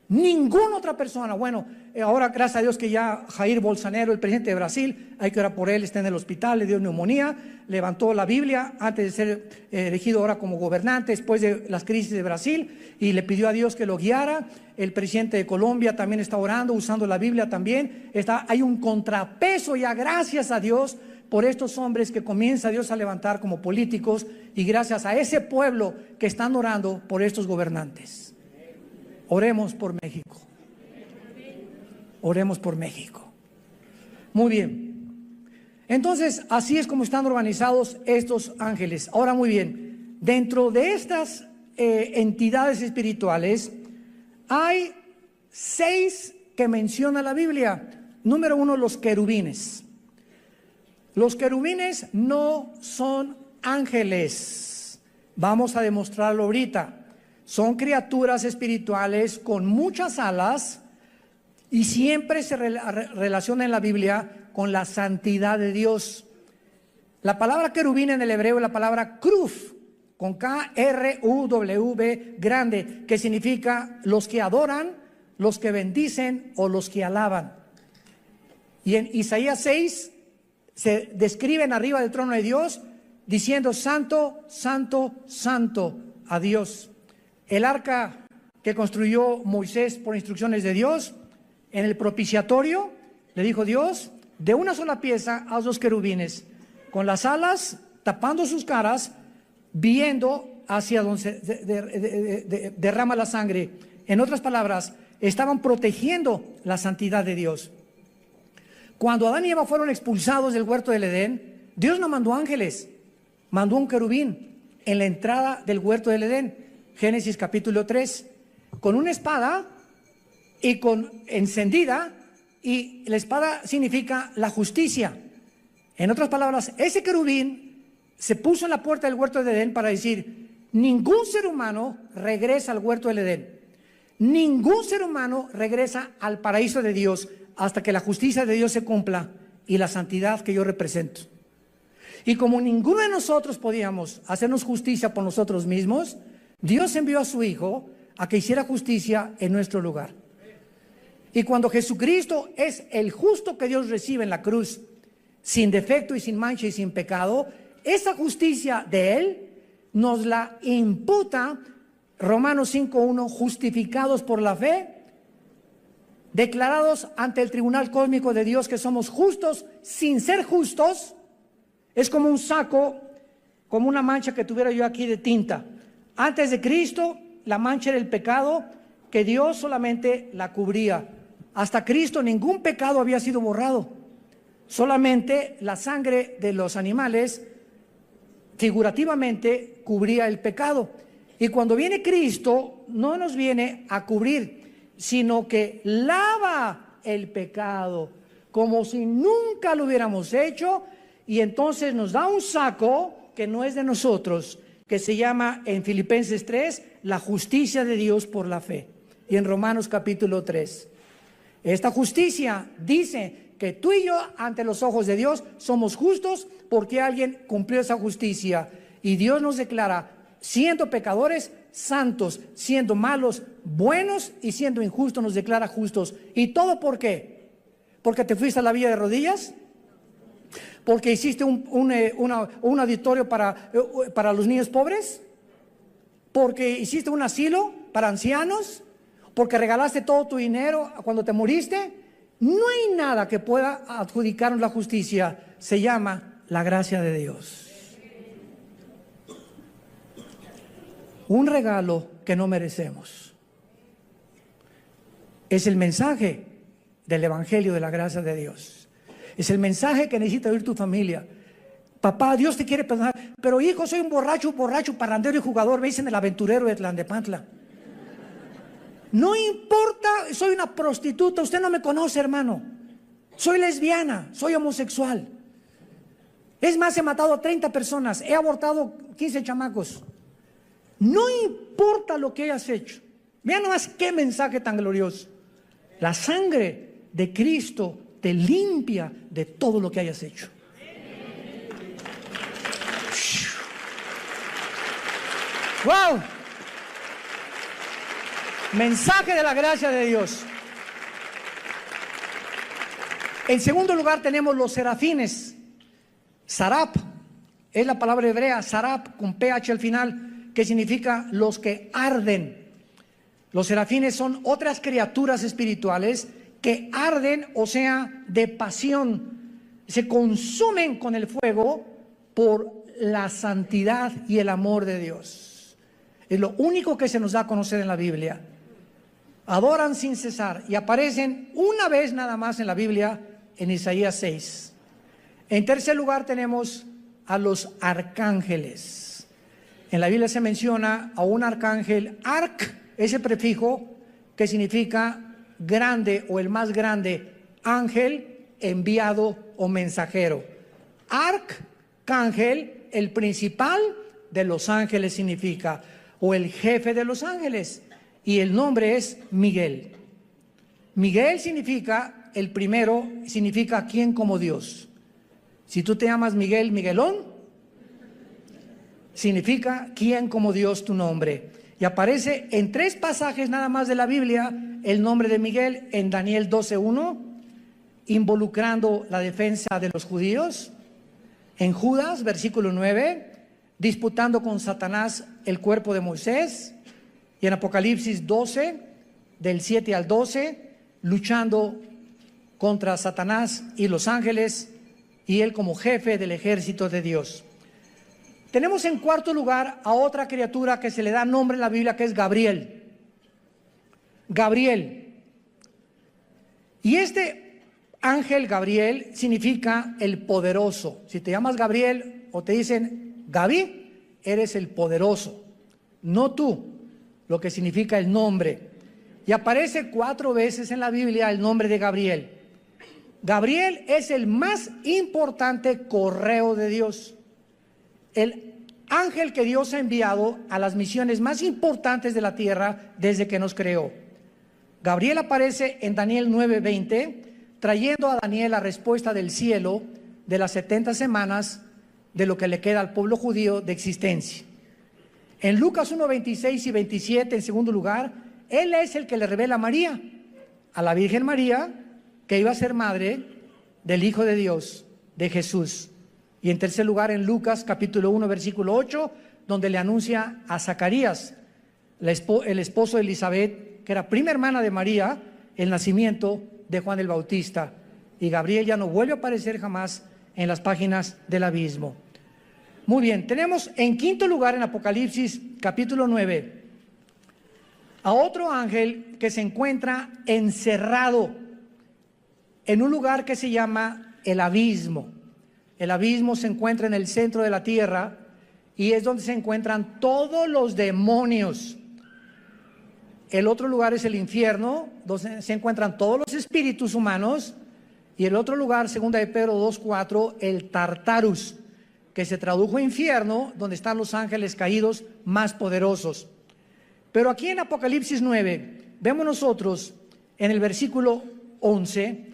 Ninguna otra persona. Bueno, ahora gracias a Dios que ya Jair Bolsonaro, el presidente de Brasil, hay que orar por él, está en el hospital, le dio neumonía, levantó la Biblia antes de ser elegido ahora como gobernante, después de las crisis de Brasil, y le pidió a Dios que lo guiara. El presidente de Colombia también está orando, usando la Biblia también. Hay un contrapeso ya, gracias a Dios, por estos hombres que comienza Dios a levantar como políticos, y gracias a ese pueblo que están orando por estos gobernantes. Oremos por México. Oremos por México. Muy bien. Entonces, así es como están organizados estos ángeles. Ahora, muy bien. Dentro de estas entidades espirituales, hay 6 que menciona la Biblia. Número 1, los querubines. Los querubines no son ángeles. Vamos a demostrarlo ahorita. Son criaturas espirituales con muchas alas y siempre se relaciona en la Biblia con la santidad de Dios. La palabra querubín en el hebreo es la palabra kruf, con K-R-U-W grande, que significa los que adoran, los que bendicen o los que alaban. Y en Isaías 6 se describen arriba del trono de Dios diciendo santo, santo, santo a Dios. El arca que construyó Moisés por instrucciones de Dios, en el propiciatorio, le dijo Dios, de una sola pieza haz 2 querubines, con las alas tapando sus caras, viendo hacia donde se derrama la sangre. En otras palabras, estaban protegiendo la santidad de Dios. Cuando Adán y Eva fueron expulsados del huerto del Edén, Dios no mandó ángeles, mandó un querubín en la entrada del huerto del Edén. Génesis capítulo 3, con una espada y con encendida, y la espada significa la justicia. En otras palabras, ese querubín se puso en la puerta del huerto del Edén para decir, ningún ser humano regresa al huerto del Edén, ningún ser humano regresa al paraíso de Dios hasta que la justicia de Dios se cumpla y la santidad que yo represento. Y como ninguno de nosotros podíamos hacernos justicia por nosotros mismos, Dios envió a su Hijo a que hiciera justicia en nuestro lugar. Y cuando Jesucristo es el justo que Dios recibe en la cruz, sin defecto y sin mancha y sin pecado, esa justicia de Él nos la imputa, Romanos 5:1, justificados por la fe, declarados ante el tribunal cósmico de Dios que somos justos sin ser justos. Es como un saco, como una mancha que tuviera yo aquí de tinta. Antes de Cristo, la mancha era el pecado, que Dios solamente la cubría. Hasta Cristo ningún pecado había sido borrado. Solamente la sangre de los animales figurativamente cubría el pecado. Y cuando viene Cristo, no nos viene a cubrir, sino que lava el pecado, como si nunca lo hubiéramos hecho, y entonces nos da un saco que no es de nosotros, que se llama en Filipenses 3, la justicia de Dios por la fe, y en Romanos capítulo 3. Esta justicia dice que tú y yo ante los ojos de Dios somos justos porque alguien cumplió esa justicia, y Dios nos declara, siendo pecadores, santos, siendo malos, buenos, y siendo injustos nos declara justos. ¿Y todo por qué? ¿Porque te fuiste a la villa de rodillas? ¿Porque hiciste un auditorio para los niños pobres? ¿Porque hiciste un asilo para ancianos? ¿Porque regalaste todo tu dinero cuando te moriste? No hay nada que pueda adjudicarnos la justicia. Se llama la gracia de Dios. Un regalo que no merecemos. Es el mensaje del Evangelio de la gracia de Dios. Es el mensaje que necesita oír tu familia. Papá, Dios te quiere perdonar, pero hijo, soy un borracho, parrandero y jugador, me dicen el aventurero de Tlalnepantla. No importa, soy una prostituta, usted no me conoce, hermano. Soy lesbiana, soy homosexual. Es más, he matado a 30 personas, he abortado 15 chamacos. No importa lo que hayas hecho. Vean nomás qué mensaje tan glorioso. La sangre de Cristo te limpia de todo lo que hayas hecho. ¡Wow! Mensaje de la gracia de Dios. En segundo lugar tenemos los serafines. Sarap es la palabra hebrea, sarap con ph al final, que significa los que arden. Los serafines son otras criaturas espirituales que arden, o sea, de pasión, se consumen con el fuego por la santidad y el amor de Dios. Es lo único que se nos da a conocer en la Biblia. Adoran sin cesar y aparecen una vez nada más en la Biblia, en Isaías 6. En tercer lugar tenemos a los arcángeles. En la Biblia se menciona a un arcángel, arc, ese prefijo que significa grande o el más grande, ángel, enviado o mensajero. Arcángel, el principal de los ángeles significa, o el jefe de los ángeles, y el nombre es Miguel. Miguel significa, el primero significa quién como Dios. Si tú te llamas Miguel, Miguelón, significa quién como Dios tu nombre. Y aparece en 3 pasajes nada más de la Biblia el nombre de Miguel, en Daniel 12:1, involucrando la defensa de los judíos. En Judas, versículo 9, disputando con Satanás el cuerpo de Moisés. Y en Apocalipsis 12, del 7 al 12, luchando contra Satanás y los ángeles, y él como jefe del ejército de Dios. Tenemos en cuarto lugar a otra criatura que se le da nombre en la Biblia, que es Gabriel. Gabriel. Y este ángel Gabriel significa el poderoso. Si te llamas Gabriel o te dicen Gaby, eres el poderoso, no tú, lo que significa el nombre. Y aparece 4 veces en la Biblia el nombre de Gabriel. Gabriel es el más importante correo de Dios. El ángel que Dios ha enviado a las misiones más importantes de la tierra desde que nos creó. Gabriel aparece en Daniel 9:20, trayendo a Daniel la respuesta del cielo de las 70 semanas de lo que le queda al pueblo judío de existencia. En Lucas 1:26 y 27, en segundo lugar, él es el que le revela a María, a la Virgen María, que iba a ser madre del Hijo de Dios, de Jesús. Y en tercer lugar, en Lucas capítulo 1, versículo 8, donde le anuncia a Zacarías, el esposo de Elizabeth, que era prima hermana de María, el nacimiento de Juan el Bautista. Y Gabriel ya no vuelve a aparecer jamás en las páginas del abismo. Muy bien, tenemos en quinto lugar en Apocalipsis capítulo 9 a otro ángel que se encuentra encerrado en un lugar que se llama el abismo. El abismo se encuentra en el centro de la tierra y es donde se encuentran todos los demonios. El otro lugar es el infierno, donde se encuentran todos los espíritus humanos. Y el otro lugar, 2 de Pedro 2:4, el Tartarus, que se tradujo infierno, donde están los ángeles caídos más poderosos. Pero aquí en Apocalipsis 9, vemos nosotros en el versículo 11,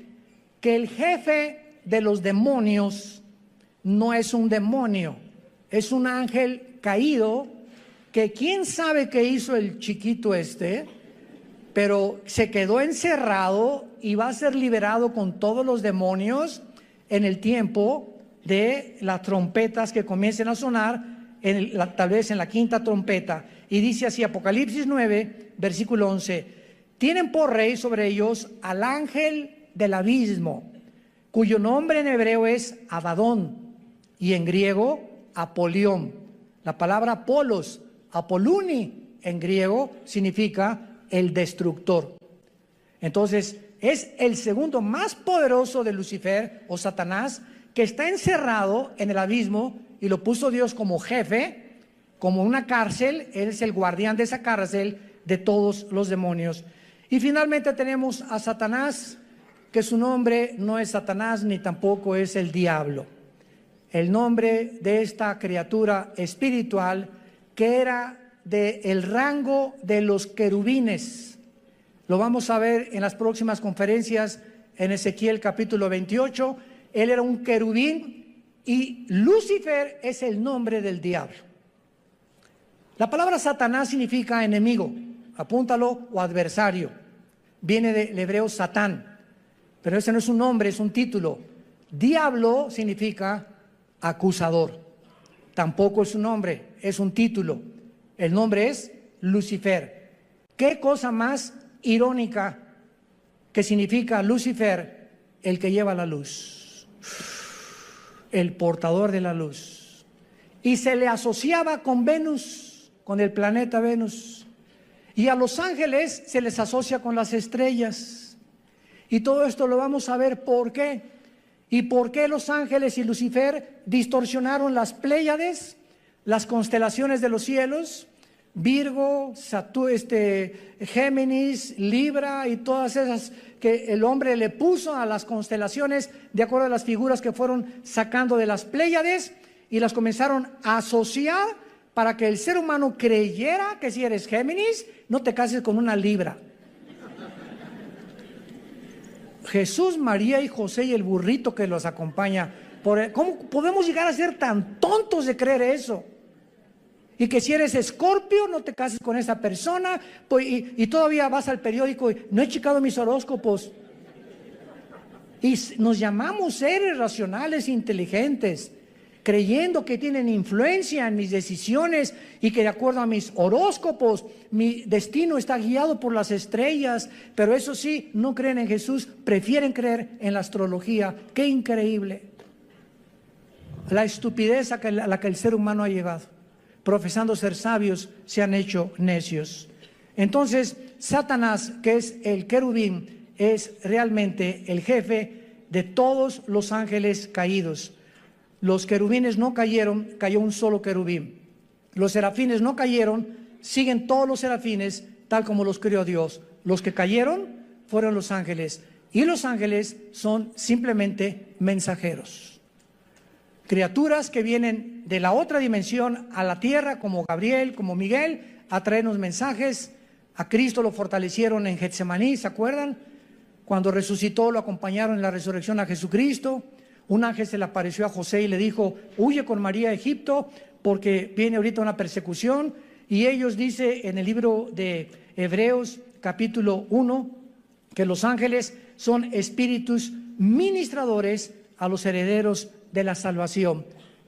que el jefe de los demonios no es un demonio, es un ángel caído, que quién sabe qué hizo el chiquito pero se quedó encerrado y va a ser liberado con todos los demonios en el tiempo de las trompetas que comiencen a sonar, tal vez en la quinta trompeta. Y dice así, Apocalipsis 9, versículo 11, tienen por rey sobre ellos al ángel del abismo, cuyo nombre en hebreo es Abadón y en griego Apolión. La palabra Apolos, Apoluni en griego significa el destructor. Entonces es el segundo más poderoso de Lucifer o Satanás, que está encerrado en el abismo y lo puso Dios como jefe, como una cárcel. Él es el guardián de esa cárcel de todos los demonios. Y finalmente tenemos a Satanás, que su nombre no es Satanás ni tampoco es el diablo. El nombre de esta criatura espiritual que era del rango de los querubines. Lo vamos a ver en las próximas conferencias en Ezequiel capítulo 28. Él era un querubín y Lucifer es el nombre del diablo. La palabra Satanás significa enemigo, apúntalo, o adversario. Viene del hebreo Satán, pero ese no es un nombre, es un título. Diablo significa acusador. Tampoco es un nombre, es un título. El nombre es Lucifer. ¿Qué cosa más irónica que significa Lucifer? El que lleva la luz, el portador de la luz. Y se le asociaba con Venus, con el planeta Venus. Y a los ángeles se les asocia con las estrellas. Y todo esto lo vamos a ver por qué. ¿Y por qué los ángeles y Lucifer distorsionaron las Pléyades, las constelaciones de los cielos? Virgo, Géminis, Libra y todas esas que el hombre le puso a las constelaciones de acuerdo a las figuras que fueron sacando de las Pléyades, y las comenzaron a asociar para que el ser humano creyera que si eres Géminis, no te cases con una Libra. Jesús, María y José y el burrito que los acompaña. ¿Cómo podemos llegar a ser tan tontos de creer eso? Y que si eres Escorpio, no te cases con esa persona, pues, y todavía vas al periódico y no he checado mis horóscopos. Y nos llamamos seres racionales, inteligentes, creyendo que tienen influencia en mis decisiones y que de acuerdo a mis horóscopos mi destino está guiado por las estrellas. Pero eso sí, no creen en Jesús, prefieren creer en la astrología. ¡Qué increíble! La estupidez a la que el ser humano ha llegado. Profesando ser sabios, se han hecho necios. Entonces, Satanás, que es el querubín, es realmente el jefe de todos los ángeles caídos. Los querubines no cayeron, cayó un solo querubín. Los serafines no cayeron, siguen todos los serafines tal como los creó Dios. Los que cayeron fueron los ángeles, y los ángeles son simplemente mensajeros. Criaturas que vienen de la otra dimensión a la tierra, como Gabriel, como Miguel, a traernos mensajes. A Cristo lo fortalecieron en Getsemaní, ¿se acuerdan? Cuando resucitó, lo acompañaron en la resurrección a Jesucristo. Un ángel se le apareció a José y le dijo: huye con María a Egipto porque viene ahorita una persecución. Y ellos, dice en el libro de Hebreos capítulo 1, que los ángeles son espíritus ministradores a los herederos de la salvación.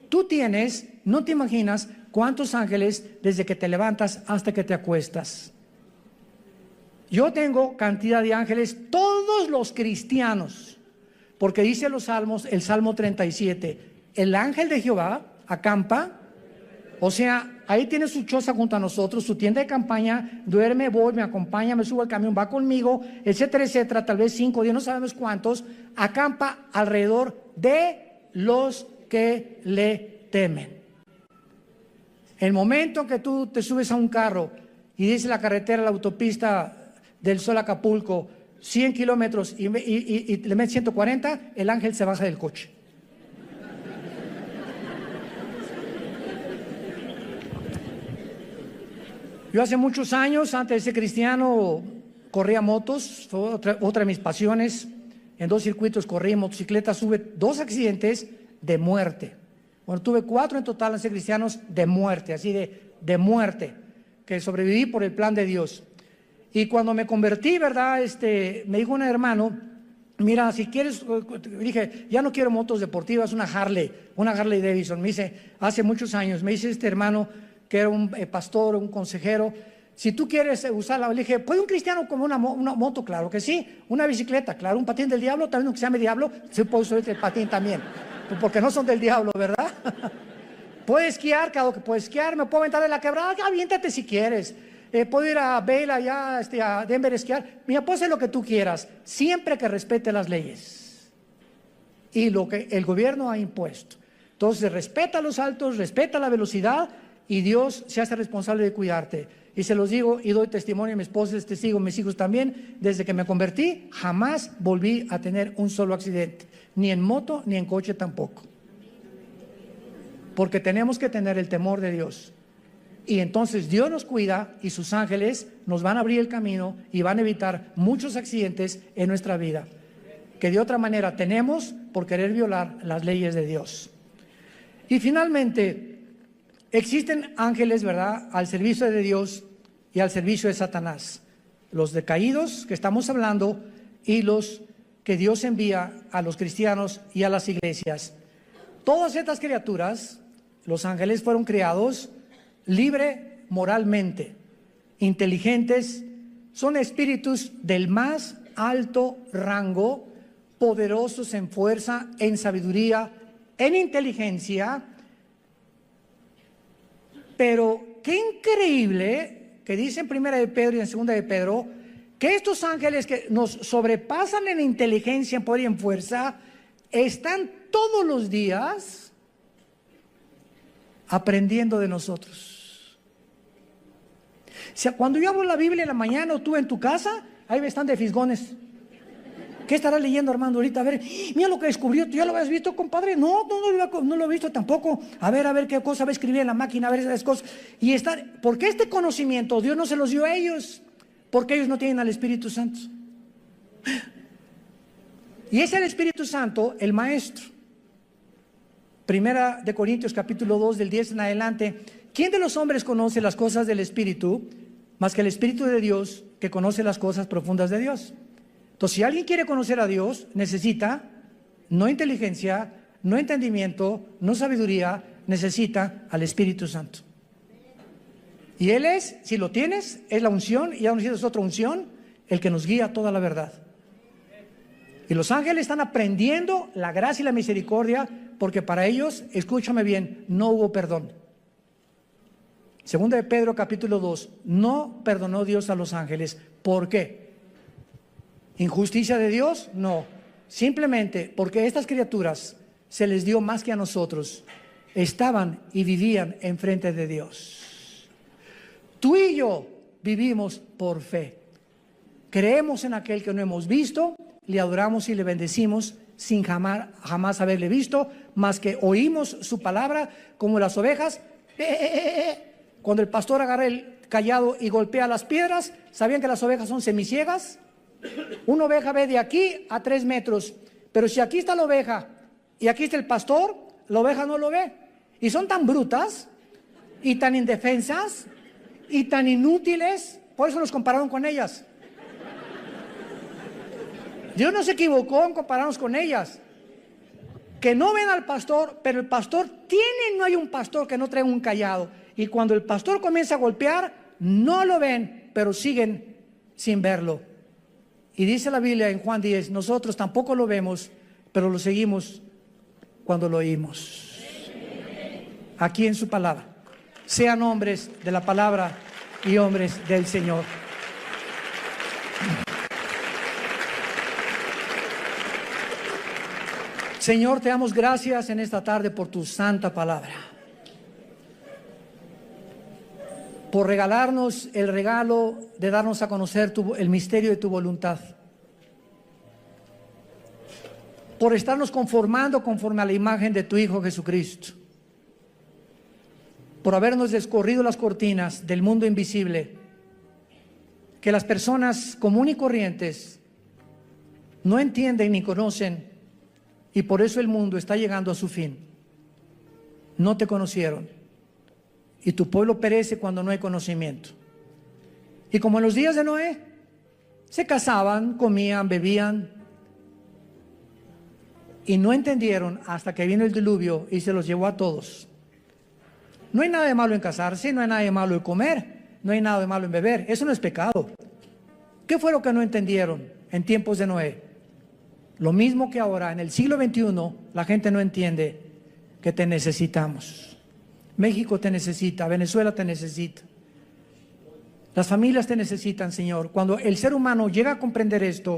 Tú tienes, no te imaginas cuántos ángeles desde que te levantas hasta que te acuestas. Yo tengo cantidad de ángeles, todos los cristianos, porque dice los salmos, el Salmo 37, el ángel de Jehová acampa, o sea, ahí tiene su choza junto a nosotros, su tienda de campaña, duerme, voy, me acompaña, me subo al camión, va conmigo, etcétera, etcétera, tal vez 5 o 10, no sabemos cuántos, acampa alrededor de los que le temen. El momento en que tú te subes a un carro y dice la carretera, la autopista del Sol a Acapulco, 100 kilómetros y le metes 140, el ángel se baja del coche. Yo hace muchos años, antes de ser cristiano, corría motos, fue otra de mis pasiones. En 2 circuitos corrí motocicleta, tuve 2 accidentes de muerte. Bueno, tuve 4 en total, ser cristianos, de muerte, así de muerte, que sobreviví por el plan de Dios. Y cuando me convertí, ¿verdad? Me dijo un hermano, mira, si quieres, dije, ya no quiero motos deportivas, una Harley Davidson. Me dice, hace muchos años, me dice este hermano, que era un pastor, un consejero, si tú quieres usarla, le dije, ¿puede un cristiano como una moto? Claro que sí. Una bicicleta, claro. Un patín del diablo, también aunque se llame diablo, se puede usar el patín también, porque no son del diablo, ¿verdad? Puede esquiar, claro que puede esquiar. Me puedo aventar de la quebrada, aviéntate si quieres. Puedo ir a Vail allá, a Denver a esquiar. Mira, puedes hacer lo que tú quieras, siempre que respete las leyes y lo que el gobierno ha impuesto. Entonces, respeta los altos, respeta la velocidad, y Dios se hace responsable de cuidarte. Y se los digo y doy testimonio, mi esposa es testigo, mis hijos también. Desde que me convertí, jamás volví a tener un solo accidente, ni en moto, ni en coche tampoco. Porque tenemos que tener el temor de Dios. Y entonces Dios nos cuida y sus ángeles nos van a abrir el camino y van a evitar muchos accidentes en nuestra vida, que de otra manera tenemos por querer violar las leyes de Dios. Y finalmente, existen ángeles, ¿verdad?, al servicio de Dios y al servicio de Satanás. Los decaídos que estamos hablando y los que Dios envía a los cristianos y a las iglesias. Todas estas criaturas, los ángeles, fueron creados libre moralmente, inteligentes, son espíritus del más alto rango, poderosos en fuerza, en sabiduría, en inteligencia. Pero qué increíble que dice en 1 de Pedro y en 2 de Pedro que estos ángeles que nos sobrepasan en inteligencia, en poder y en fuerza, están todos los días aprendiendo de nosotros. O sea, cuando yo abro la Biblia en la mañana o tú en tu casa, ahí están de fisgones. ¿Qué estarás leyendo, Armando, ahorita? A ver, mira lo que descubrió. ¿Tú ya lo habías visto, compadre? No lo he visto tampoco. A ver qué cosa va a escribir en la máquina, a ver esas cosas. Y porque este conocimiento Dios no se los dio a ellos, porque ellos no tienen al Espíritu Santo. Y es el Espíritu Santo el maestro. 1 de Corintios capítulo 2 del 10 en adelante. ¿Quién de los hombres conoce las cosas del Espíritu más que el Espíritu de Dios, que conoce las cosas profundas de Dios? Entonces, si alguien quiere conocer a Dios, necesita no inteligencia, no entendimiento, no sabiduría, necesita al Espíritu Santo. Y Él es, si lo tienes, es la unción, y ya no necesitas otra unción, el que nos guía a toda la verdad. Y los ángeles están aprendiendo la gracia y la misericordia, porque para ellos, escúchame bien, no hubo perdón. 2 de Pedro capítulo 2, no perdonó Dios a los ángeles. ¿Por qué? ¿Injusticia de Dios? No. Simplemente porque estas criaturas se les dio más que a nosotros. Estaban y vivían enfrente de Dios. Tú y yo vivimos por fe. Creemos en aquel que no hemos visto, le adoramos y le bendecimos sin jamás haberle visto, más que oímos su palabra como las ovejas. Cuando el pastor agarra el cayado y golpea las piedras, ¿sabían que las ovejas son semiciegas? Una oveja ve de aquí a 3 metros, pero si aquí está la oveja y aquí está el pastor, la oveja no lo ve. Y son tan brutas y tan indefensas y tan inútiles, por eso nos compararon con ellas. Dios no se equivocó en compararnos con ellas. Que no ven al pastor, pero el pastor no hay un pastor que no traiga un cayado. Y cuando el pastor comienza a golpear, no lo ven, pero siguen sin verlo. Y dice la Biblia en Juan 10, nosotros tampoco lo vemos, pero lo seguimos cuando lo oímos. Aquí en su palabra. Sean hombres de la palabra y hombres del Señor. Señor, te damos gracias en esta tarde por tu santa palabra, por regalarnos el regalo de darnos a conocer el misterio de tu voluntad, por estarnos conformando conforme a la imagen de tu Hijo Jesucristo, por habernos descorrido las cortinas del mundo invisible, que las personas comunes y corrientes no entienden ni conocen, y por eso el mundo está llegando a su fin. No te conocieron, y tu pueblo perece cuando no hay conocimiento. Y como en los días de Noé, se casaban, comían, bebían, y no entendieron hasta que vino el diluvio y se los llevó a todos. No hay nada de malo en casarse, no hay nada de malo en comer, no hay nada de malo en beber, eso no es pecado. ¿Qué fue lo que no entendieron en tiempos de Noé? Lo mismo que ahora, en el siglo XXI, la gente no entiende que te necesitamos. México te necesita, Venezuela te necesita. Las familias te necesitan, Señor. Cuando el ser humano llega a comprender esto,